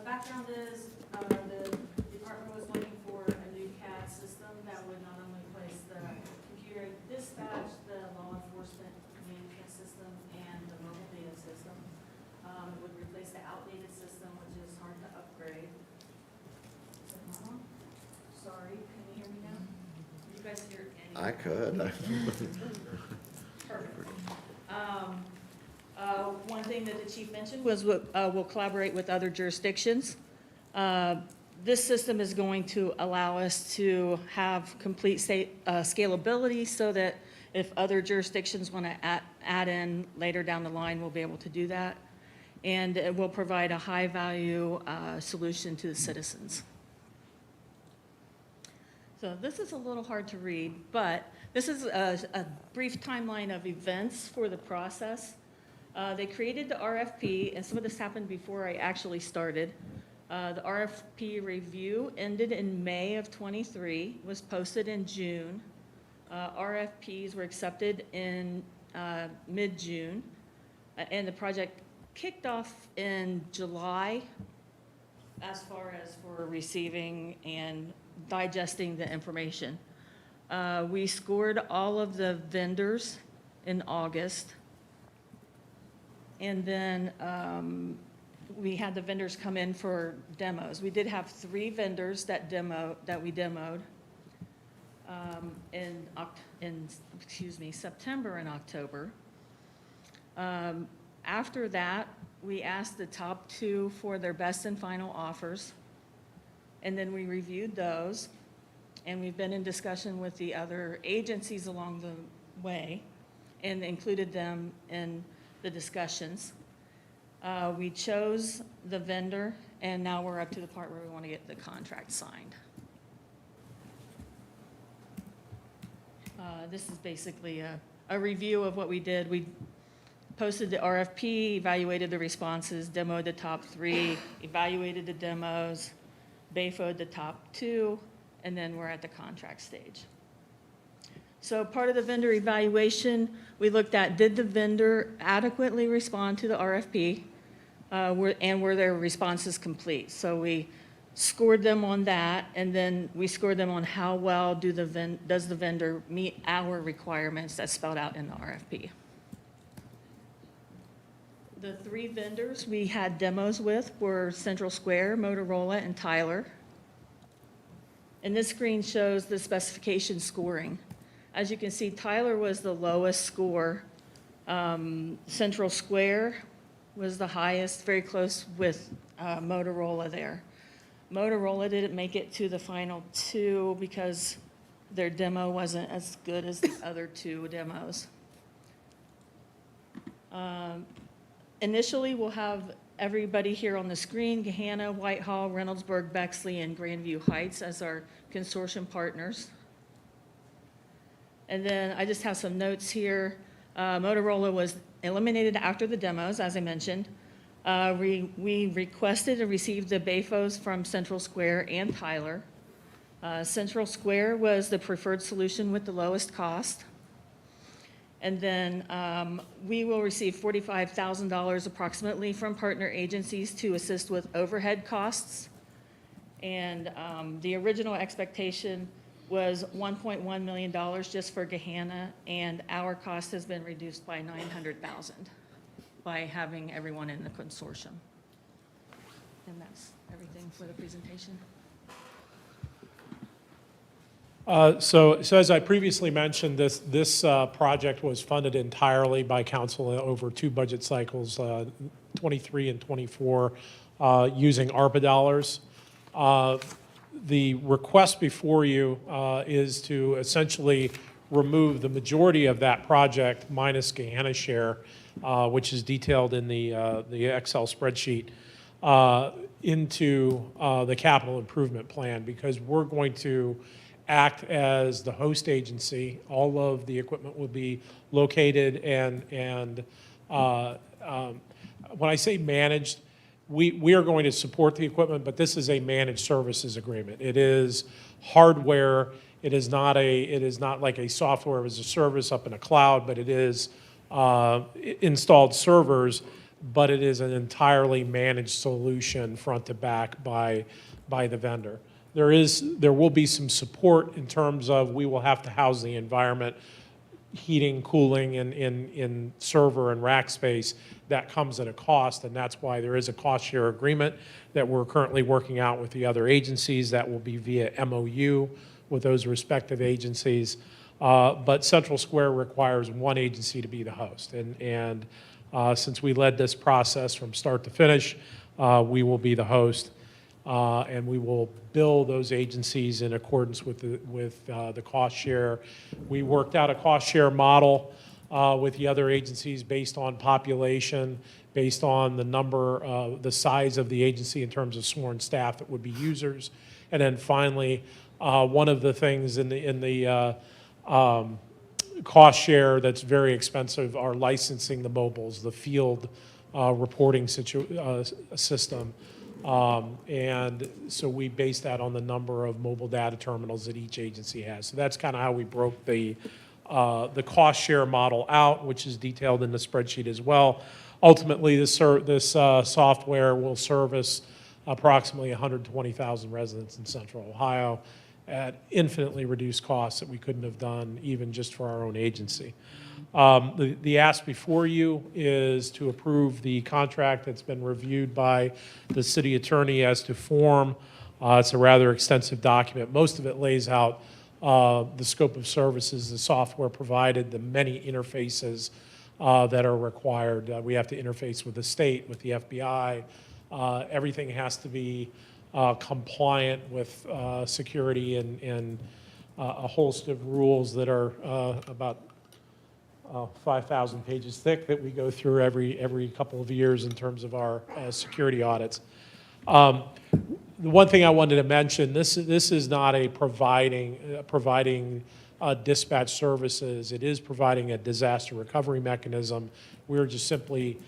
Background is the department was looking for a new CAD system that would not only place the computer dispatch, the law enforcement management system, and the mobile data system. It would replace the outdated system, which is hard to upgrade. Sorry, can you hear me now? You guys hear any? I could. Perfect. One thing that the chief mentioned was we'll collaborate with other jurisdictions. This system is going to allow us to have complete scalability so that if other jurisdictions want to add in later down the line, we'll be able to do that. And it will provide a high-value solution to the citizens. So this is a little hard to read, but this is a brief timeline of events for the process. They created the RFP, and some of this happened before I actually started. The RFP review ended in May of '23, was posted in June. RFPs were accepted in mid-June, and the project kicked off in July as far as for receiving and digesting the information. We scored all of the vendors in August. And then we had the vendors come in for demos. We did have 3 vendors that we demoed in September and October. After that, we asked the top 2 for their best and final offers, and then we reviewed those, and we've been in discussion with the other agencies along the way and included them in the discussions. We chose the vendor, and now we're up to the part where we want to get the contract signed. This is basically a review of what we did. We posted the RFP, evaluated the responses, demoed the top 3, evaluated the demos, BAFO'd the top 2, and then we're at the contract stage. So part of the vendor evaluation, we looked at, did the vendor adequately respond to the RFP, and were their responses complete? So we scored them on that, and then we scored them on how well does the vendor meet our requirements that's spelled out in the RFP. The 3 vendors we had demos with were Central Square, Motorola, and Tyler. And this screen shows the specification scoring. As you can see, Tyler was the lowest score. Central Square was the highest, very close with Motorola there. Motorola didn't make it to the final two because their demo wasn't as good as the other two demos. Initially, we'll have everybody here on the screen, Gahanna, Whitehall, Reynoldsburg, Bexley, and Grandview Heights as our consortium partners. And then I just have some notes here. Motorola was eliminated after the demos, as I mentioned. We requested and received the BAFOs from Central Square and Tyler. Central Square was the preferred solution with the lowest cost. And then we will receive $45,000 approximately from partner agencies to assist with overhead costs. And the original expectation was $1.1 million just for Gahanna, and our cost has been reduced by $900,000 by having everyone in the consortium. And that's everything for the presentation. So as I previously mentioned, this project was funded entirely by council over 2 budget cycles, 23 and 24, using ARPA dollars. The request before you is to essentially remove the majority of that project minus Gahanna's share, which is detailed in the Excel spreadsheet, into the capital improvement plan, because we're going to act as the host agency. All of the equipment will be located and when I say managed, we are going to support the equipment, but this is a managed services agreement. It is hardware. It is not like a software as a service up in a cloud, but it is installed servers, but it is an entirely managed solution front to back by the vendor. There will be some support in terms of we will have to house the environment, heating, cooling in server and rack space. That comes at a cost, and that's why there is a cost share agreement that we're currently working out with the other agencies. That will be via MOU with those respective agencies. But Central Square requires one agency to be the host. And since we led this process from start to finish, we will be the host. And we will bill those agencies in accordance with the cost share. We worked out a cost share model with the other agencies based on population, based on the number, the size of the agency in terms of sworn staff that would be users. And then finally, one of the things in the cost share that's very expensive are licensing the mobiles, the field reporting system. And so we base that on the number of mobile data terminals that each agency has. So that's kind of how we broke the cost share model out, which is detailed in the spreadsheet as well. Ultimately, this software will service approximately 120,000 residents in Central Ohio at infinitely reduced costs that we couldn't have done even just for our own agency. The ask before you is to approve the contract that's been reviewed by the city attorney as to form. It's a rather extensive document. Most of it lays out the scope of services, the software provided, the many interfaces that are required. We have to interface with the state, with the FBI. Everything has to be compliant with security and a host of rules that are about 5,000 pages thick that we go through every couple of years in terms of our security audits. The one thing I wanted to mention, this is not a providing dispatch services. It is providing a disaster recovery mechanism. We're just simply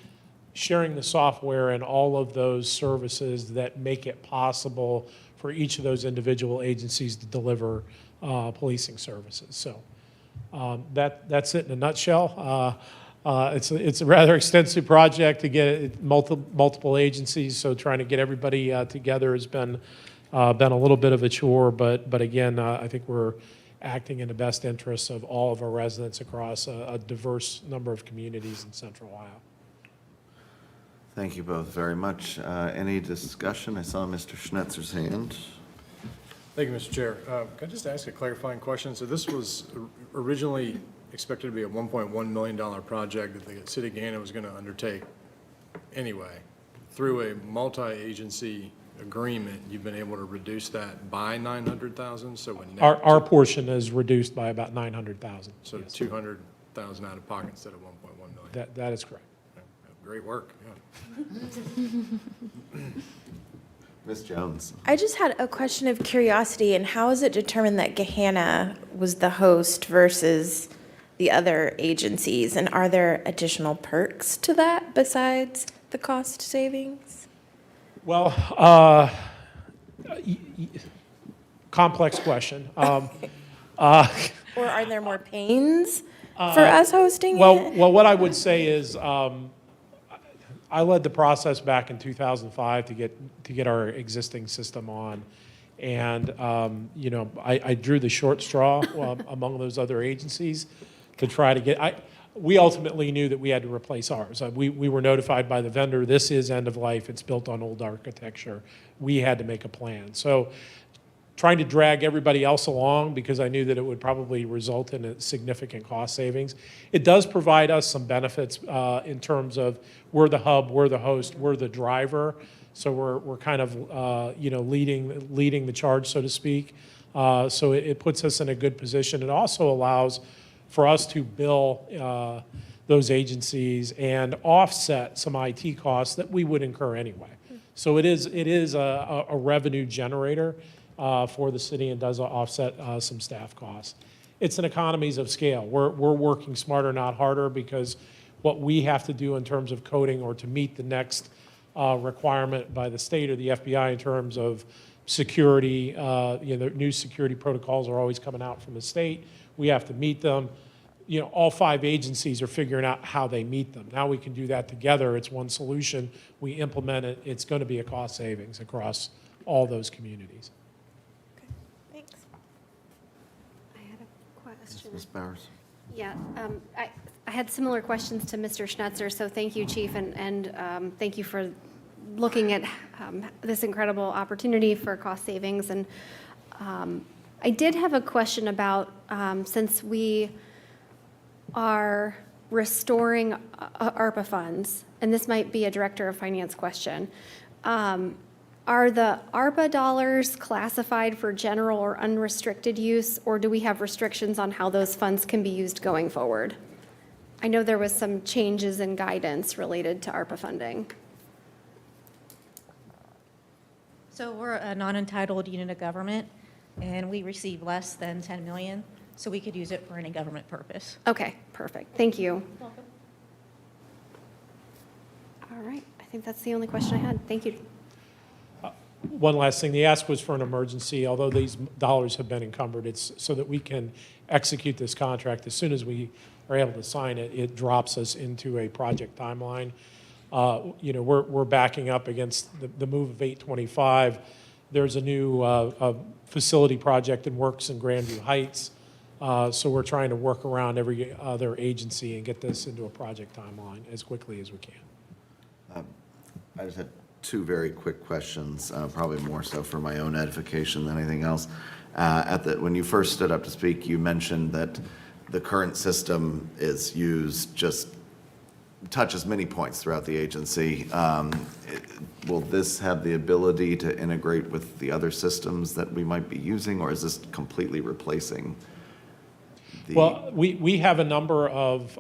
sharing the software and all of those services that make it possible for each of those individual agencies to deliver policing services. So that's it in a nutshell. It's a rather extensive project to get multiple agencies, so trying to get everybody together has been a little bit of a chore, but again, I think we're acting in the best interests of all of our residents across a diverse number of communities in Central Ohio. Thank you both very much. Any discussion? I saw Mr. Schnetzer's hand. Thank you, Mr. Chair. Can I just ask a clarifying question? So this was originally expected to be a $1.1 million project that the city of Gahanna was going to undertake anyway. Through a multi-agency agreement, you've been able to reduce that by 900,000, so when Our portion is reduced by about 900,000. so 200,000 out of pocket instead of 1.1 million. That is correct. Great work, yeah. Ms. Jones? I just had a question of curiosity, and how is it determined that Gahanna was the host versus the other agencies? And are there additional perks to that besides the cost savings? Well, complex question. Or are there more pains for us hosting it? Well, what I would say is, I led the process back in 2005 to get our existing system on, and you know, I drew the short straw among those other agencies to try to get. We ultimately knew that we had to replace ours. We were notified by the vendor, this is end of life, it's built on old architecture. We had to make a plan. So trying to drag everybody else along because I knew that it would probably result in a significant cost savings. It does provide us some benefits in terms of we're the hub, we're the host, we're the driver. So we're kind of you know, leading the charge, so to speak. So it puts us in a good position. It also allows for us to bill those agencies and offset some IT costs that we would incur anyway. So it is a revenue generator for the city and does offset some staff costs. It's an economies of scale. We're working smarter, not harder, because what we have to do in terms of coding or to meet the next requirement by the state or the FBI in terms of security, you know, new security protocols are always coming out from the state. We have to meet them. You know, all 5 agencies are figuring out how they meet them. Now we can do that together. It's one solution. We implement it. It's going to be a cost savings across all those communities. Thanks. I had a question. Ms. Bowers? Yeah, I had similar questions to Mr. Schnetzer, so thank you, Chief, and thank you for looking at this incredible opportunity for cost savings. And I did have a question about, since we are restoring ARPA funds, and this might be a Director of Finance question, are the ARPA dollars classified for general or unrestricted use, or do we have restrictions on how those funds can be used going forward? I know there was some changes in guidance related to ARPA funding. So we're a non-entitled unit of government, and we receive less than 10 million, so we could use it for any government purpose. Okay, perfect. Thank you. Welcome. All right, I think that's the only question I had. Thank you. One last thing, the ask was for an emergency. Although these dollars have been encumbered, it's so that we can execute this contract. As soon as we are able to sign it, it drops us into a project timeline. You know, we're backing up against the move of 825. There's a new facility project in works in Grandview Heights. So we're trying to work around every other agency and get this into a project timeline as quickly as we can. I just had 2 very quick questions, probably more so for my own edification than anything else. When you first stood up to speak, you mentioned that the current system is used, just touches many points throughout the agency. Will this have the ability to integrate with the other systems that we might be using, or is this completely replacing the? Well, we have a number of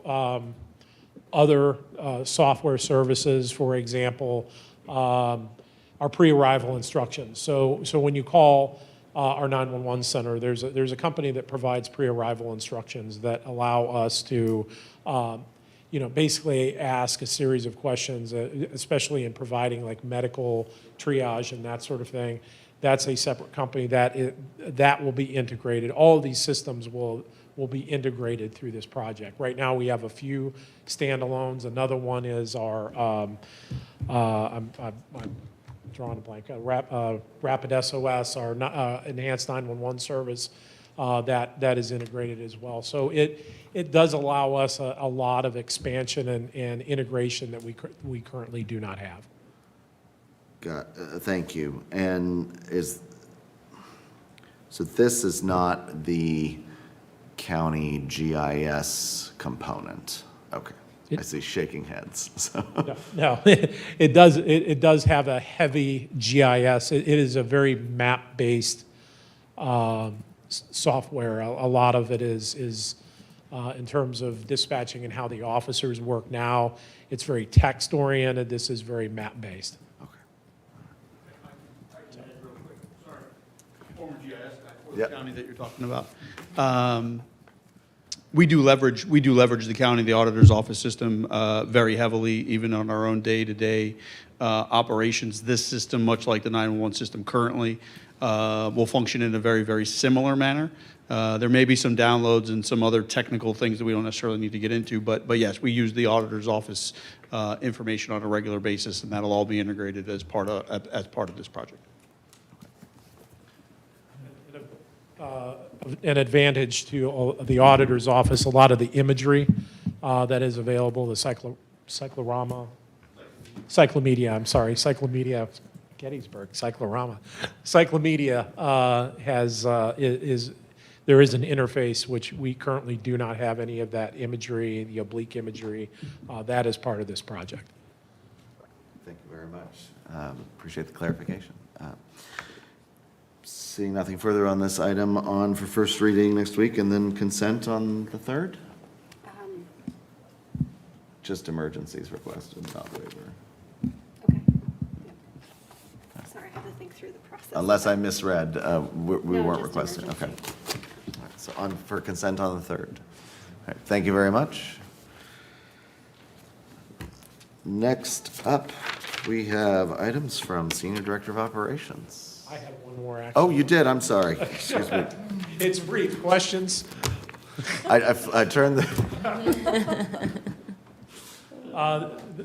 other software services, for example, our pre-arrival instructions. So when you call our 911 center, there's a company that provides pre-arrival instructions that allow us to, you know, basically ask a series of questions, especially in providing like medical triage and that sort of thing. That's a separate company that will be integrated. All of these systems will be integrated through this project. Right now, we have a few standalones. Another one is our, I'm drawing a blank, Rapid SOS, our enhanced 911 service that is integrated as well. So it does allow us a lot of expansion and integration that we currently do not have. Thank you. And So this is not the county GIS component. Okay. I see shaking heads, so. No, it does have a heavy GIS. It is a very map-based software. A lot of it is in terms of dispatching and how the officers work now. It's very text-oriented. This is very map-based. Former GIS guy for the Yep. county that you're talking about. We do leverage the county, the auditor's office system very heavily, even on our own day-to-day operations. This system, much like the 911 system currently, will function in a very, very similar manner. There may be some downloads and some other technical things that we don't necessarily need to get into, but yes, we use the auditor's office information on a regular basis, and that'll all be integrated as part of this project. An advantage to the auditor's office, a lot of the imagery that is available, the cyclomedia, Gettysburg, cyclomedia there is an interface which we currently do not have any of that imagery, the oblique imagery. That is part of this project. Thank you very much. Appreciate the clarification. Seeing nothing further on this item, on for first reading next week and then consent on the 3rd? Just emergencies requested, not waiver. Okay. Sorry, I had to think through the process. Unless I misread, we No, weren't just requesting. Okay. emergency. All right, so on for consent on the 3rd. All right, thank you very much. Next up, we have items from Senior Director of Operations. I have one more action. Oh, you did, I'm sorry. Excuse me. It's brief. Questions? I turned the,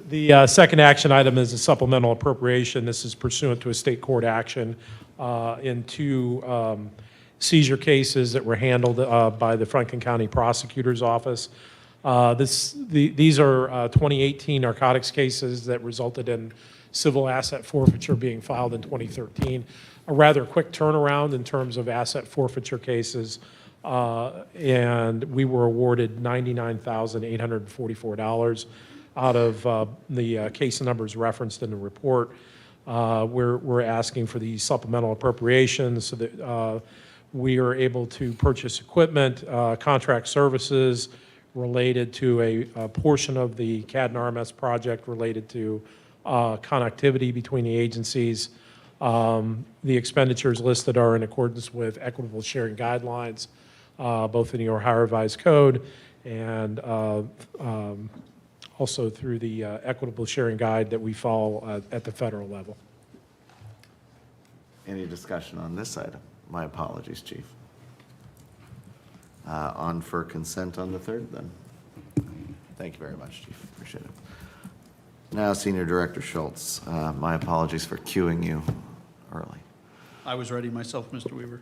The second action item is a supplemental appropriation. This is pursuant to a state court action in two seizure cases that were handled by the Franklin County Prosecutor's Office. These are 2018 narcotics cases that resulted in civil asset forfeiture being filed in 2013. A rather quick turnaround in terms of asset forfeiture cases, and we were awarded $99,844 out of the case numbers referenced in the report. We're asking for the supplemental appropriations so that we are able to purchase equipment, contract services related to a portion of the CAD and RMS project related to connectivity between the agencies. The expenditures listed are in accordance with equitable sharing guidelines, both in the Ohio Revised Code and also through the equitable sharing guide that we follow at the federal level. any discussion on this item? My apologies, Chief. On for consent on the 3rd, then. Thank you very much, Chief. Appreciate it. Now, Senior Director Schultz, my apologies for queuing you early. I was ready myself, Mr. Weaver.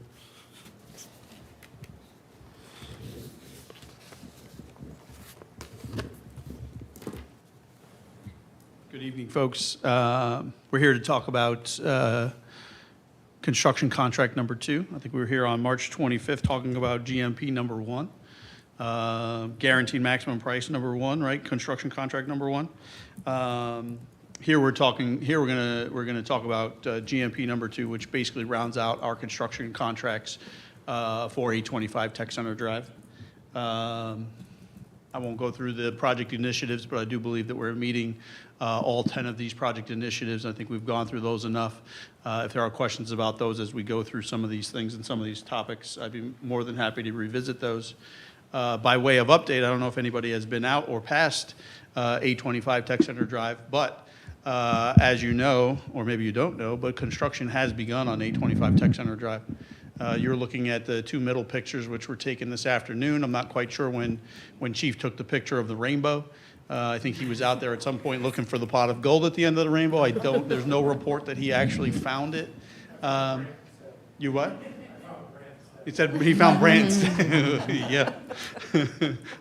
Good evening, folks. We're here to talk about construction contract number 2. I think we were here on March 25th talking about GMP number 1. Guaranteed maximum price number 1, right? Construction contract number 1. Here we're gonna talk about GMP number 2, which basically rounds out our construction contracts for 825 Tech Center Drive. I won't go through the project initiatives, but I do believe that we're meeting all 10 of these project initiatives. I think we've gone through those enough. If there are questions about those as we go through some of these things and some of these topics, I'd be more than happy to revisit those. By way of update, I don't know if anybody has been out or past 825 Tech Center Drive, but as you know, or maybe you don't know, but construction has begun on 825 Tech Center Drive. You're looking at the 2 middle pictures, which were taken this afternoon. I'm not quite sure when Chief took the picture of the rainbow. I think he was out there at some point looking for the pot of gold at the end of the rainbow. There's no report that he actually found it. You what? He said he found brands. Yeah.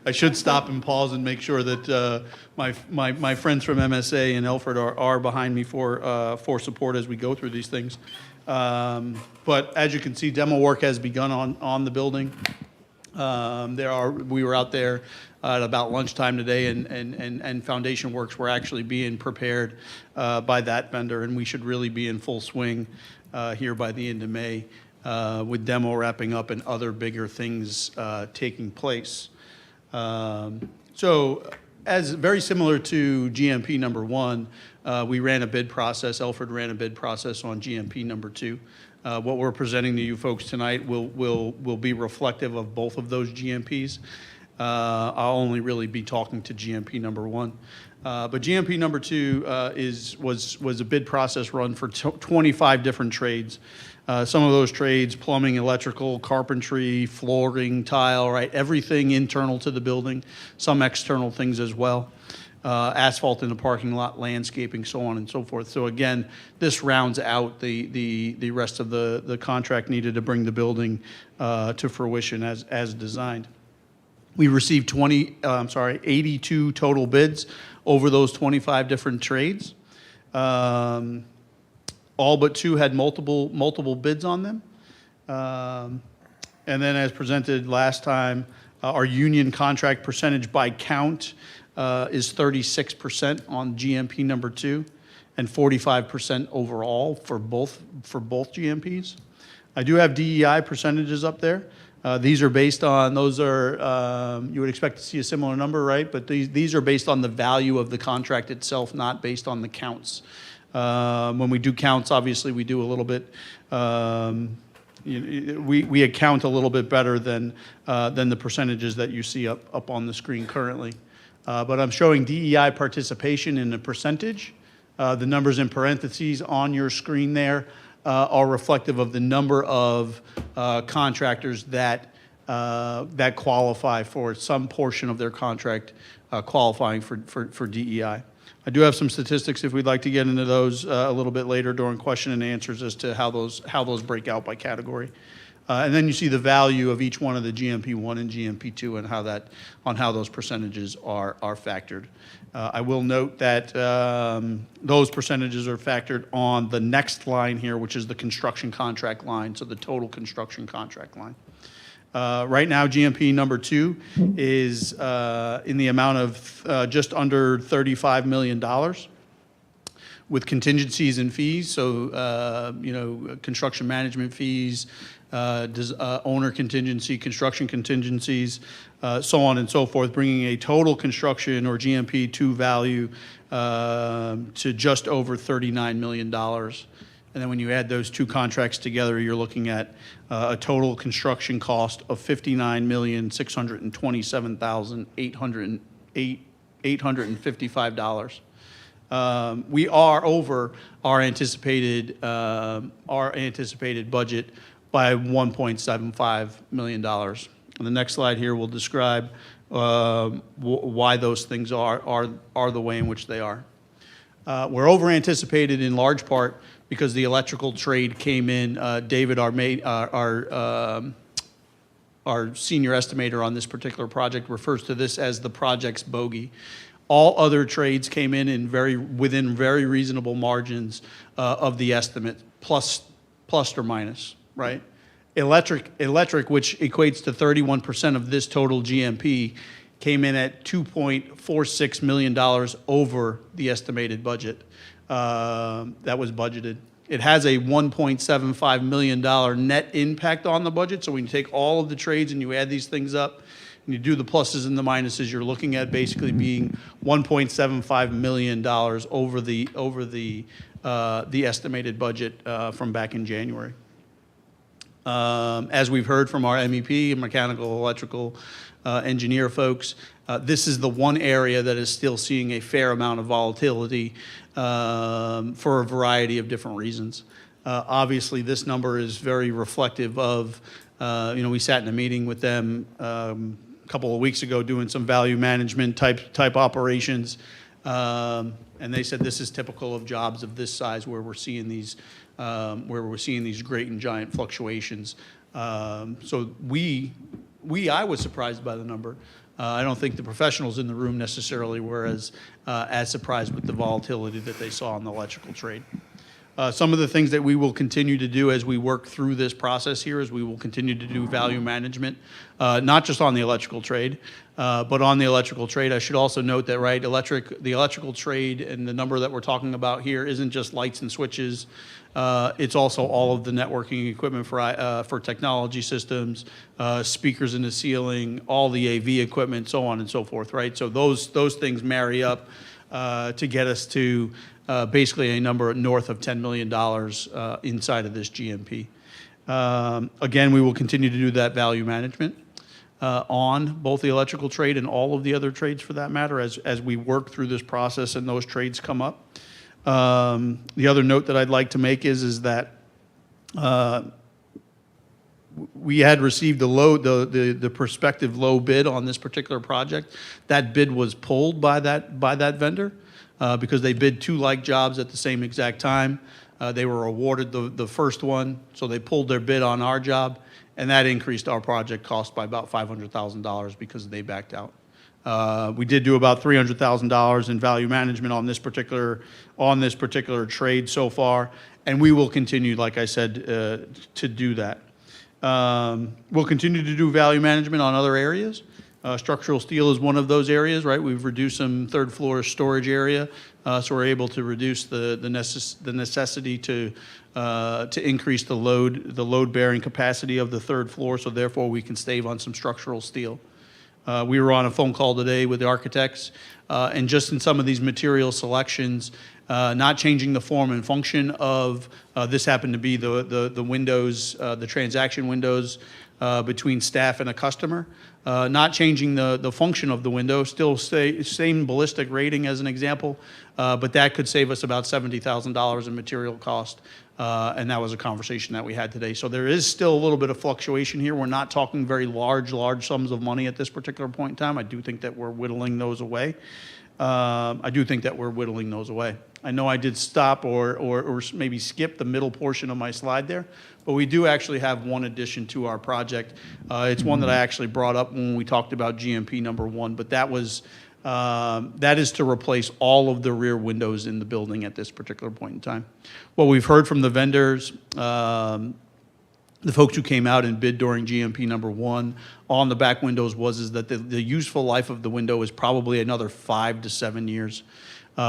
I should stop and pause and make sure that my friends from MSA and Elford are behind me for support as we go through these things. But as you can see, demo work has begun on the building. We were out there at about lunchtime today, and foundation works were actually being prepared by that vendor, and we should really be in full swing here by the end of May with demo wrapping up and other bigger things taking place. So as very similar to GMP number 1, we ran a bid process. Elford ran a bid process on GMP number 2. What we're presenting to you folks tonight will be reflective of both of those GMPs. I'll only really be talking to GMP number 1. But GMP number 2 was a bid process run for 25 different trades. Some of those trades: plumbing, electrical, carpentry, flooring, tile, right? Everything internal to the building, some external things as well. Asphalt in the parking lot, landscaping, so on and so forth. So again, this rounds out the rest of the contract needed to bring the building to fruition as designed. We received 82 total bids over those 25 different trades. All but 2 had multiple bids on them. And then as presented last time, our union contract percentage by count is 36% on GMP number 2 and 45% overall for both GMPs. I do have DEI percentages up there. These are based on, you would expect to see a similar number, right? But these are based on the value of the contract itself, not based on the counts. When we do counts, obviously we do a little bit, we account a little bit better than the percentages that you see up on the screen currently. But I'm showing DEI participation in the percentage. The numbers in parentheses on your screen there are reflective of the number of contractors that qualify for some portion of their contract qualifying for DEI. I do have some statistics if we'd like to get into those a little bit later during question and answers as to how those break out by category. And then you see the value of each one of the GMP1 and GMP2 and how those percentages are factored. I will note that those percentages are factored on the next line here, which is the construction contract line, so the total construction contract line. Right now, GMP number 2 is in the amount of just under $35 million with contingencies and fees, so construction management fees, owner contingency, construction contingencies, so on and so forth, bringing a total construction or GMP2 value to just over $39 million. And then when you add those 2 contracts together, you're looking at a total construction cost of $59,627,855. We are over our anticipated budget by $1.75 million. And the next slide here will describe why those things are the way in which they are. We're over anticipated in large part because the electrical trade came in. David, our senior estimator on this particular project, refers to this as the project's bogey. All other trades came in within very reasonable margins of the estimate, plus or minus, right? Electric, which equates to 31% of this total GMP, came in at $2.46 million over the estimated budget that was budgeted. It has a $1.75 million net impact on the budget. So when you take all of the trades and you add these things up and you do the pluses and the minuses, you're looking at basically being $1.75 million over the estimated budget from back in January. As we've heard from our MEP, mechanical, electrical engineer folks, this is the one area that is still seeing a fair amount of volatility for a variety of different reasons. Obviously, this number is very reflective of, we sat in a meeting with them a couple of weeks ago doing some value management type operations, and they said this is typical of jobs of this size where we're seeing these great and giant fluctuations. So I was surprised by the number. I don't think the professionals in the room necessarily were as surprised with the volatility that they saw in the electrical trade. Some of the things that we will continue to do as we work through this process here is we will continue to do value management, not just on the electrical trade, but on the electrical trade. I should also note that, right, the electrical trade and the number that we're talking about here isn't just lights and switches. It's also all of the networking equipment for technology systems, speakers in the ceiling, all the AV equipment, so on and so forth, right? So those things marry up to get us to basically a number north of $10 million inside of this GMP. Again, we will continue to do that value management on both the electrical trade and all of the other trades for that matter as we work through this process and those trades come up. The other note that I'd like to make is that we had received the prospective low bid on this particular project. That bid was pulled by that vendor because they bid 2 like jobs at the same exact time. They were awarded the first one, so they pulled their bid on our job, and that increased our project cost by about $500,000 because they backed out. We did do about $300,000 in value management on this particular trade so far, and we will continue, like I said, to do that. We'll continue to do value management on other areas. Structural steel is one of those areas, right? We've reduced some third floor storage area, so we're able to reduce the necessity to increase the load bearing capacity of the third floor, so therefore we can save on some structural steel. We were on a phone call today with the architects, and just in some of these material selections, not changing the form and function of, this happened to be the windows, the transaction windows between staff and a customer. Not changing the function of the window, still same ballistic rating as an example, but that could save us about $70,000 in material cost, and that was a conversation that we had today. So there is still a little bit of fluctuation here. We're not talking very large sums of money at this particular point in time. I do think that we're whittling those away. I know I did stop or maybe skip the middle portion of my slide there, but we do actually have one addition to our project. It's one that I actually brought up when we talked about GMP number 1, but that is to replace all of the rear windows in the building at this particular point in time. What we've heard from the vendors, the folks who came out and bid during GMP number 1 on the back windows is that the useful life of the window is probably another 5 to 7 years.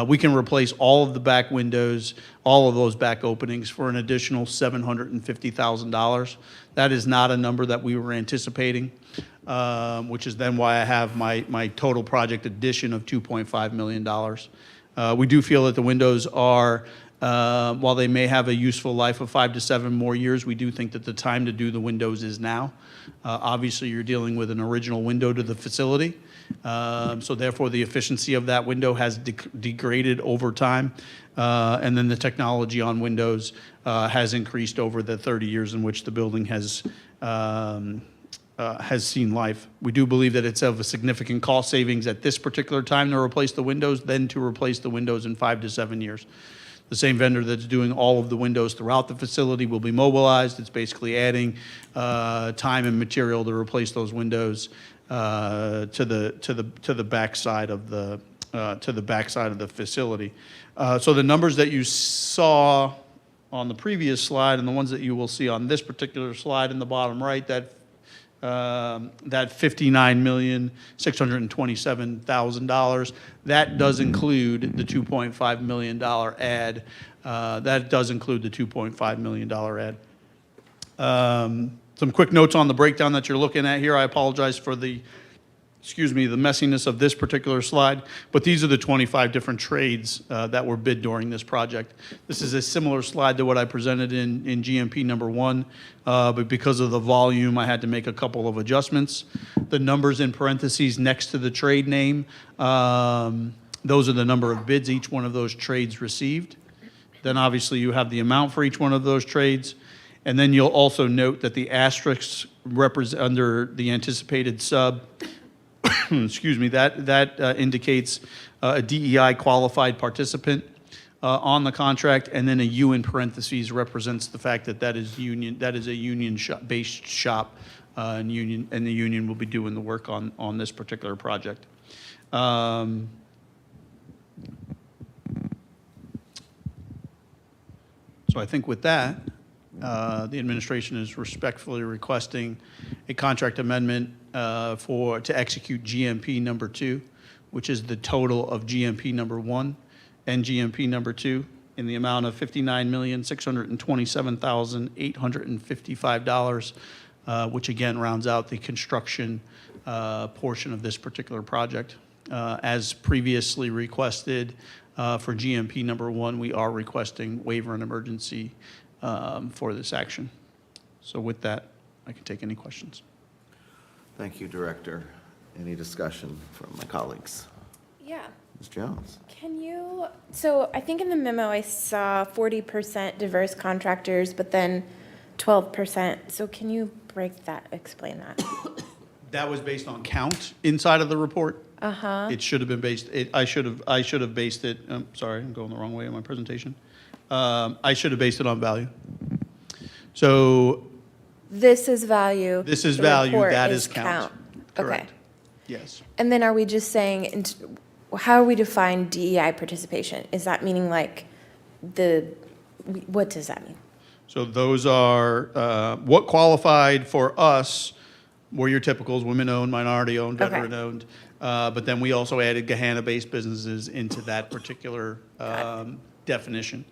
We can replace all of the back windows, all of those back openings for an additional $750,000. That is not a number that we were anticipating, which is then why I have my total project addition of $2.5 million. We do feel that the windows are, while they may have a useful life of 5 to 7 more years, we do think that the time to do the windows is now. Obviously, you're dealing with an original window to the facility. So therefore, the efficiency of that window has degraded over time. And then the technology on windows has increased over the 30 years in which the building has seen life. We do believe that it's of a significant cost savings at this particular time to replace the windows than to replace the windows in 5 to 7 years. The same vendor that's doing all of the windows throughout the facility will be mobilized. It's basically adding time and material to replace those windows to the backside of the facility. So the numbers that you saw on the previous slide and the ones that you will see on this particular slide in the bottom right, that $59,627,000, that does include the $2.5 million add. That does include the $2.5 million add. Some quick notes on the breakdown that you're looking at here. I apologize for the messiness of this particular slide, but these are the 25 different trades that were bid during this project. This is a similar slide to what I presented in GMP number 1, but because of the volume, I had to make a couple of adjustments. The numbers in parentheses next to the trade name, those are the number of bids each one of those trades received. Then obviously you have the amount for each one of those trades. And then you'll also note that the asterisks represent under the anticipated sub, excuse me, that indicates a DEI qualified participant on the contract, and then a U in parentheses represents the fact that that is a union-based shop, and the union will be doing the work on this particular project. So I think with that, the administration is respectfully requesting a contract amendment to execute GMP number 2, which is the total of GMP number 1 and GMP number 2 in the amount of $59,627,855, which again rounds out the construction portion of this particular project. As previously requested for GMP number 1, we are requesting waiver and emergency for this action. So with that, I can take any questions. Thank you, Director. Any discussion from my colleagues? Yeah. Ms. Jones? Can you, so I think in the memo I saw 40% diverse contractors, but then 12%. So can you explain that? That was based on count inside of the report. Uh-huh. It should have been based, I should have based it, sorry, I'm going the wrong way in my presentation. I should have based it on value. So This is value. this is the value, report that is count. Okay. Correct. Yes. And then are we just saying, how are we define DEI participation? Is that meaning like what does that mean? So those are, what qualified for us were your typicals, women-owned, minority-owned, Okay. veteran-owned. But then we also added Gahanna-based businesses into that particular definition.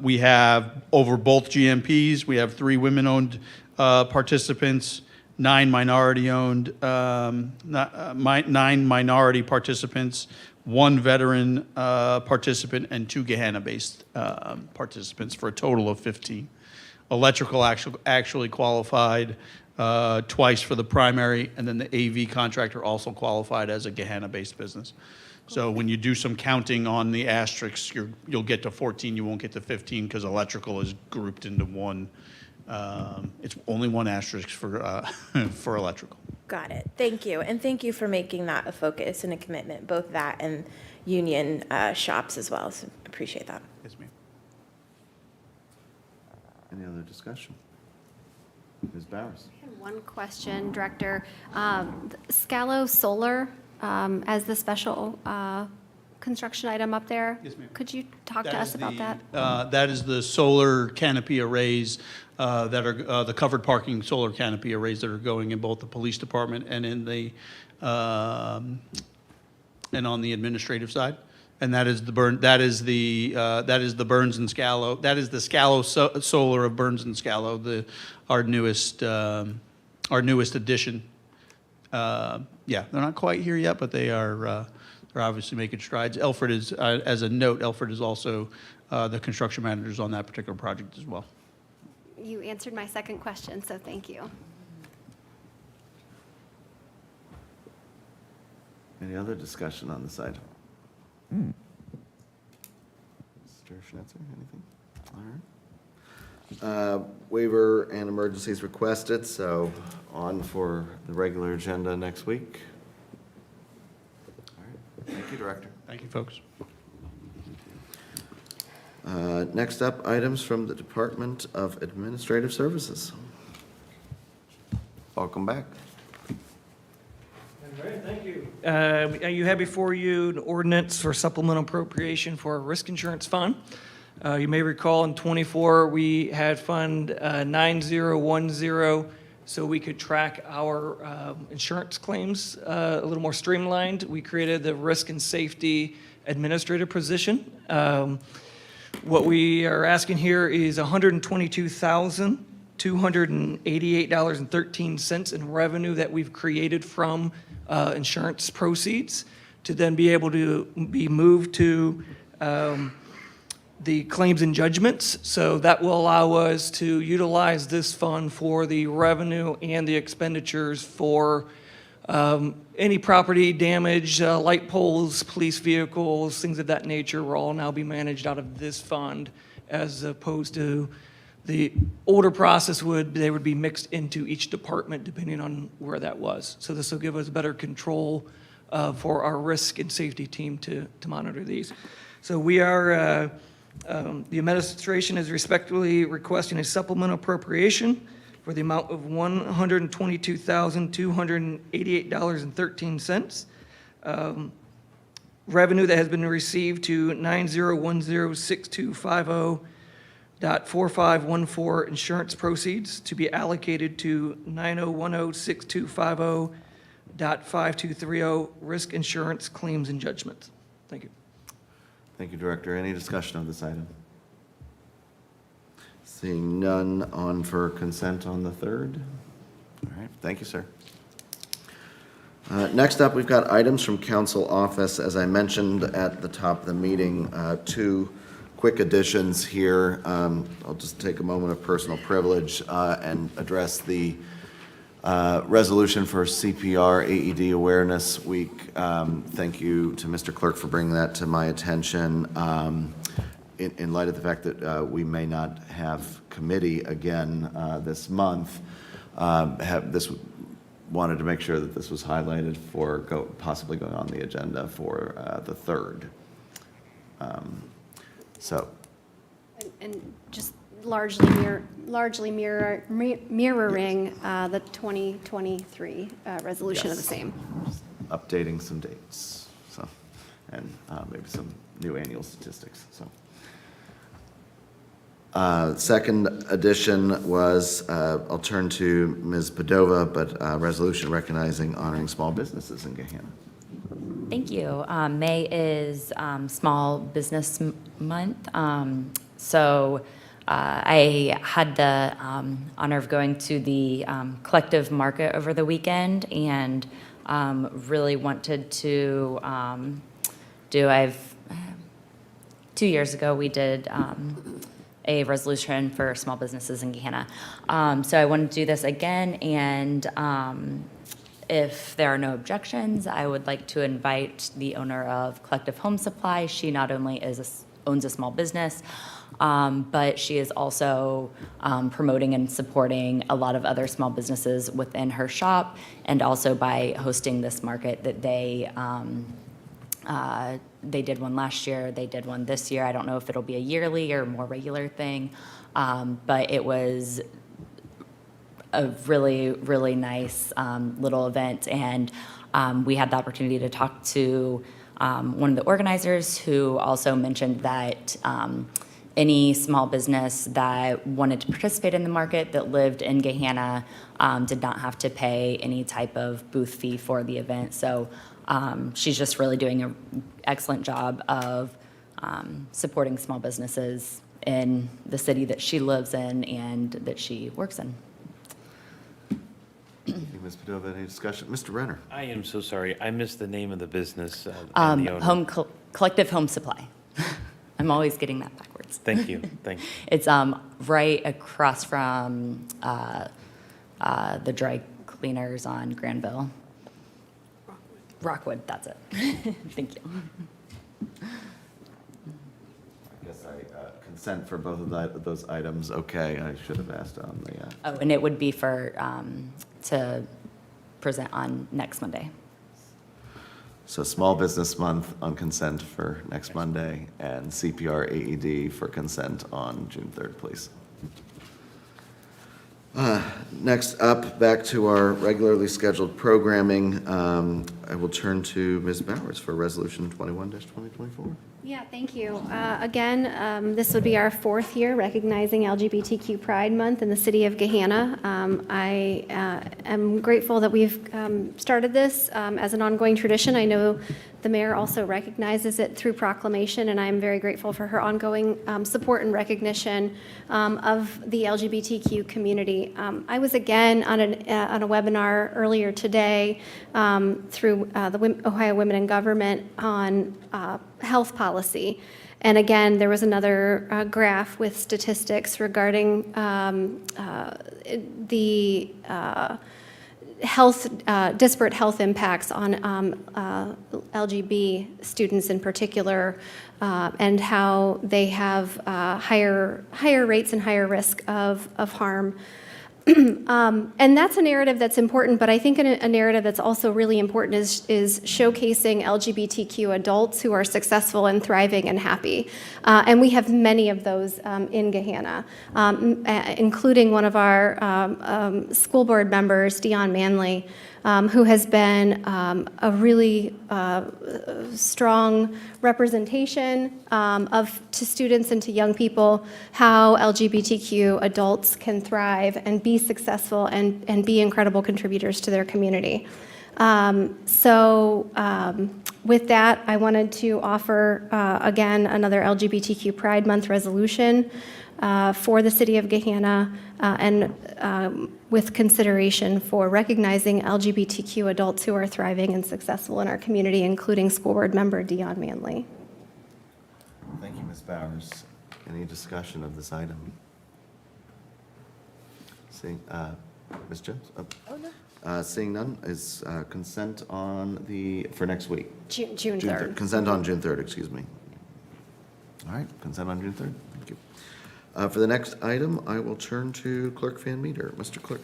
We have, over both GMPs, we have 3 women-owned participants, 9 minority-owned, 9 minority participants, 1 veteran participant, and 2 Gahanna-based participants, for a total of 15. Electrical actually qualified twice for the primary, and then the AV contractor also qualified as a Gahanna-based business. So when you do some counting on the asterisks, you'll get to 14, you won't get to 15, because electrical is grouped into one. It's only one asterisk for for electrical. Got it. Thank you. And thank you for making that a focus and a commitment, both that and union shops as well. So appreciate that. Yes, ma'am. Any other discussion? Ms. Bowers? I had one question, Director. Scalo Solar, as the special construction item up there. Yes, ma'am. Could you talk to us about that? That is the solar canopy arrays that are the covered parking solar canopy arrays that are going in both the police department and in the and on the administrative side. And that is the Burns and Scalo. That is the Scalo Solar of Burns and Scalo, our newest addition. Yeah, they're not quite here yet, but they're obviously making strides. Elford is, as a note, Elford is also the construction managers on that particular project as well. You answered my second question, so thank you. Any other discussion on this item? Mr. Schnetzer, anything? All right. Waiver and emergencies requested, so on for the regular agenda next week. All right. Thank you, Director. Thank you, folks. Next up, items from the Department of Administrative Services. Welcome back. All right, thank you. You have before you an ordinance for supplemental appropriation for a risk insurance fund. You may recall in '24, we had Fund 9010, so we could track our insurance claims a little more streamlined. We created the Risk and Safety Administrative position. What we are asking here is $122,288.13 in revenue that we've created from insurance proceeds to then be able to be moved to the claims and judgments. So that will allow us to utilize this fund for the revenue and the expenditures for any property damage, light poles, police vehicles, things of that nature will all now be managed out of this fund, as opposed to the older process they would be mixed into each department depending on where that was. So this will give us better control for our risk and safety team to monitor these. So we are, the administration is respectfully requesting a supplemental appropriation for the amount of $122,288.13. Revenue that has been received to 90106250 .4514 insurance proceeds to be allocated to 90106250.5230 risk insurance claims and judgments. Thank you. Thank you, Director. Any discussion on this item? Seeing none, on for consent on the third. All right, thank you, sir. Next up, we've got items from council office. As I mentioned at the top of the meeting, two quick additions here. I'll just take a moment of personal privilege and address the resolution for CPR AED Awareness Week. Thank you to Mr. Clerk for bringing that to my attention. In light of the fact that we may not have committee again this month, wanted to make sure that this was highlighted for possibly going on the agenda for the 3rd. And just largely mirroring the 2023 resolution of the Yes. same. Updating some dates, so, and maybe some new annual statistics, so. Second addition was, I'll turn to Ms. Padova, but resolution recognizing honoring small businesses in Gahanna. Thank you. May is Small Business Month. So I had the honor of going to the collective market over the weekend and really wanted to do, 2 years ago we did a resolution for small businesses in Gahanna. So I wanted to do this again, and if there are no objections, I would like to invite the owner of Collective Home Supply. She not only owns a small business, but she is also promoting and supporting a lot of other small businesses within her shop, and also by hosting this market that they did one last year, they did one this year. I don't know if it'll be a yearly or more regular thing, but it was a really, really nice little event. And we had the opportunity to talk to one of the organizers who also mentioned that any small business that wanted to participate in the market that lived in Gahanna did not have to pay any type of booth fee for the event. So she's just really doing an excellent job of supporting small businesses in the city that she lives in and that she works in. Thank you, Ms. Padova. Any discussion? Mr. Renner? I am so sorry. I missed the name of the business and the owner. Collective Home Supply. I'm always getting that backwards. Thank you. Thank you. It's right across from the dry cleaners on Granville. Rockwood, that's it. Thank you. I guess consent for both of those items. Okay, I should have asked on the. Oh, and it would be for, to present on next Monday. So Small Business Month on consent for next Monday, and CPR AED for consent on June 3rd, please. Next up, back to our regularly scheduled programming. I will turn to Ms. Bowers for Resolution 21-2024. Yeah, thank you. Again, this would be our 4th year recognizing LGBTQ Pride Month in the city of Gahanna. I am grateful that we've started this as an ongoing tradition. I know the mayor also recognizes it through proclamation, and I'm very grateful for her ongoing support and recognition of the LGBTQ community. I was again on a webinar earlier today through the Ohio Women in Government on health policy. And again, there was another graph with statistics regarding the disparate health impacts on LGB students in particular, and how they have higher rates and higher risk of harm. And that's a narrative that's important, but I think a narrative that's also really important is showcasing LGBTQ adults who are successful and thriving and happy. And we have many of those in Gahanna, including one of our school board members, Dion Manley, who has been a really strong representation to students and to young people how LGBTQ adults can thrive and be successful and be incredible contributors to their community. With that, I wanted to offer, again, another LGBTQ Pride Month resolution for the city of Gahanna and with consideration for recognizing LGBTQ adults who are thriving and successful in our community, including school board member Dion Manley. Thank you, Ms. Bowers. Any discussion of this item? Seeing, Ms. Jones? Oh, no. Seeing none, is consent on for next week? June 3rd. Consent on June 3rd, excuse me. All right, consent on June 3rd. Thank you. For the next item, I will turn to Clerk Van Meter. Mr. Clerk.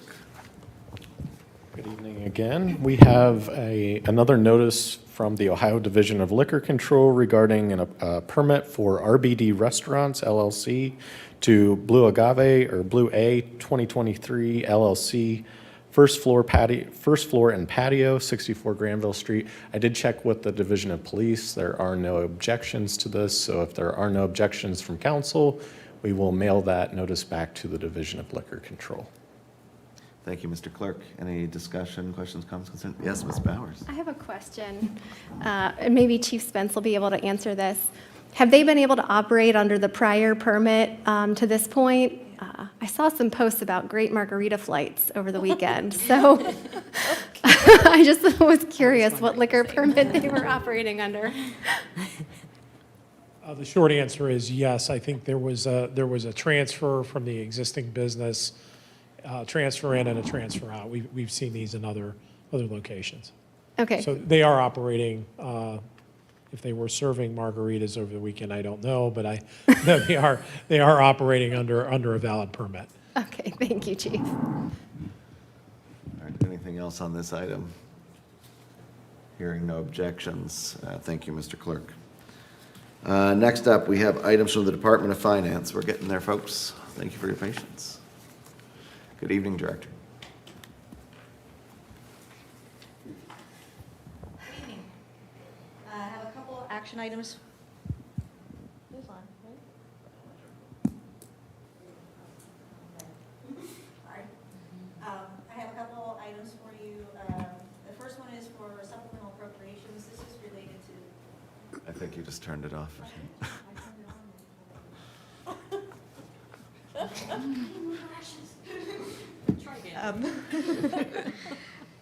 Good evening again. We have another notice from the Ohio Division of Liquor Control regarding a permit for RBD Restaurants LLC to Blue Agave or Blue A 2023 LLC. First floor and patio, 64 Granville Street. I did check with the Division of Police. There are no objections to this, so if there are no objections from council, we will mail that notice back to the Division of Liquor Control. Thank you, Mr. Clerk. Any discussion, questions, comments, concerns? Yes, Ms. Bowers. I have a question, and maybe Chief Spence will be able to answer this. Have they been able to operate under the prior permit to this point? I saw some posts about great margarita flights over the weekend, so I just was curious what liquor permit they were operating under. The short answer is yes. I think there was a transfer from the existing business, transfer in and a transfer out. We've seen these in other locations. Okay. So they are operating. If they were serving margaritas over the weekend, I don't know, but I know they are operating under a valid permit. Okay, thank you, Chief. All right, anything else on this item? Hearing no objections. Thank you, Mr. Clerk. Next up, we have items from the Department of Finance. We're getting there, folks. Thank you for your patience. Good evening, Director. I have a couple action items. I have a couple items for you. The first one is for supplemental appropriations. This is related to. I think you just turned it off.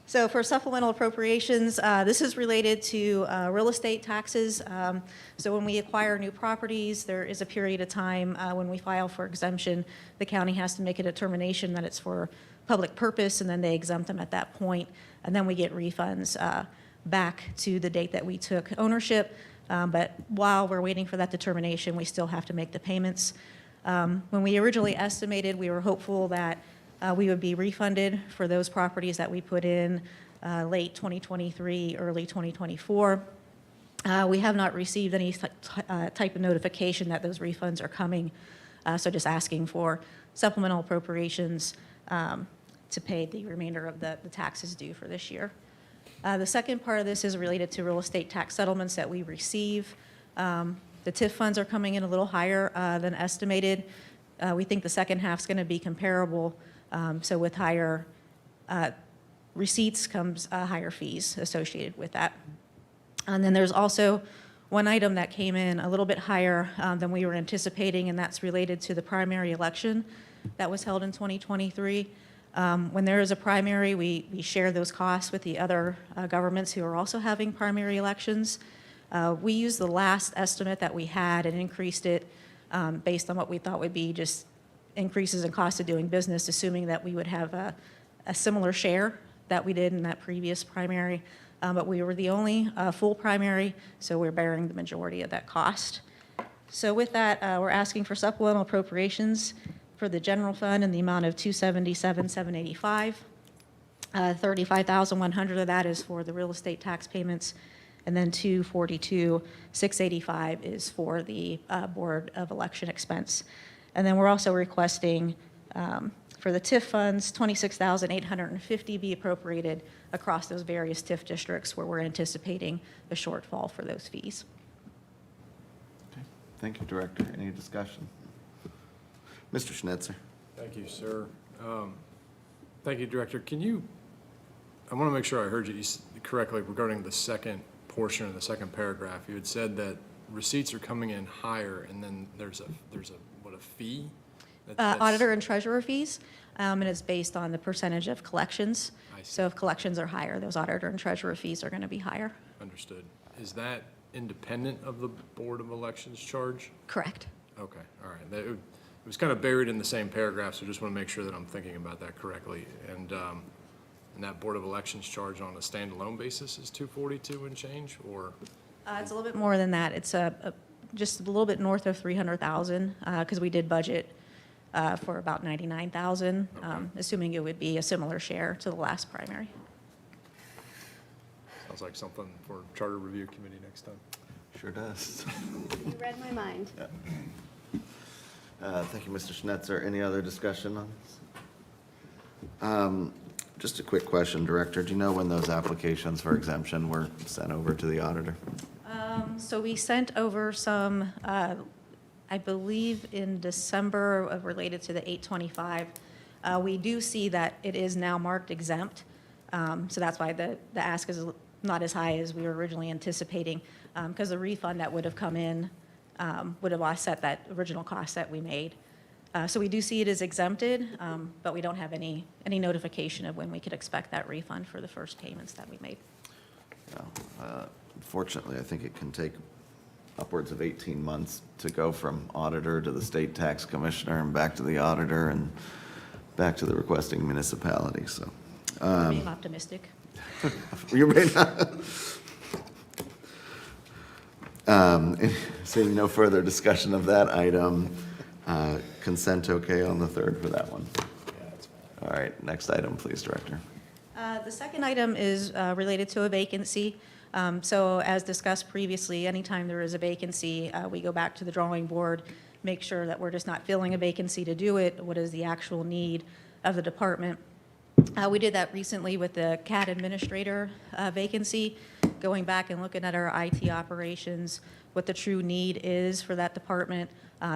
So for supplemental appropriations, this is related to real estate taxes. So when we acquire new properties, there is a period of time when we file for exemption, the county has to make a determination that it's for public purpose, and then they exempt them at that point, and then we get refunds back to the date that we took ownership. But while we're waiting for that determination, we still have to make the payments. When we originally estimated, we were hopeful that we would be refunded for those properties that we put in late 2023, early 2024. We have not received any type of notification that those refunds are coming, so just asking for supplemental appropriations to pay the remainder of the taxes due for this year. The second part of this is related to real estate tax settlements that we receive. The TIF funds are coming in a little higher than estimated. We think the second half's going to be comparable. So with higher receipts comes higher fees associated with that. And then there's also one item that came in a little bit higher than we were anticipating, and that's related to the primary election that was held in 2023. When there is a primary, we share those costs with the other governments who are also having primary elections. We used the last estimate that we had and increased it based on what we thought would be just increases in cost of doing business, assuming that we would have a similar share that we did in that previous primary. But we were the only full primary, so we're bearing the majority of that cost. So with that, we're asking for supplemental appropriations for the general fund in the amount of $277,785. $35,100 of that is for the real estate tax payments, and then $242,685 is for the Board of Election expense. And then we're also requesting For the TIF funds, $26,850 be appropriated across those various TIF districts where we're anticipating a shortfall for those fees. Okay. Thank you, Director. Any discussion? Mr. Schnitzer? Thank you, sir. Thank you, Director. I want to make sure I heard you correctly regarding the second portion of the second paragraph. You had said that receipts are coming in higher, and then there's a fee? Auditor and treasurer fees, and it's based on the percentage of collections. I see. So if collections are higher, those auditor and treasurer fees are going to be higher. Understood. Is that independent of the Board of Elections charge? Correct. Okay, all right. It was kind of buried in the same paragraph, so just want to make sure that I'm thinking about that correctly. And that Board of Elections charge on a standalone basis is $242 and change, or? It's a little bit more than that. It's just a little bit north of $300,000 because we did budget for about $99,000, assuming it would be a similar share to the last primary. Sounds like something for Charter Review Committee next time. Sure does. You read my mind. Thank you, Mr. Schnitzer. Any other discussion on this? Just a quick question, Director. Do you know when those applications for exemption were sent over to the auditor? So we sent over some, I believe in December related to the 825. We do see that it is now marked exempt. So that's why the ask is not as high as we were originally anticipating, because the refund that would have come in would have offset that original cost that we made. So we do see it as exempted, but we don't have any notification of when we could expect that refund for the first payments that we made. Unfortunately, I think it can take upwards of 18 months to go from auditor to the state tax commissioner and back to the auditor and back to the requesting municipality, so. Being optimistic. You may not. Seeing no further discussion of that item, consent okay on the third for that one? All right, next item, please, Director. The second item is related to a vacancy. So as discussed previously, anytime there is a vacancy, we go back to the drawing board, make sure that we're just not filling a vacancy to do it. What is the actual need of the department? We did that recently with the CAD administrator vacancy, going back and looking at our IT operations, what the true need is for that department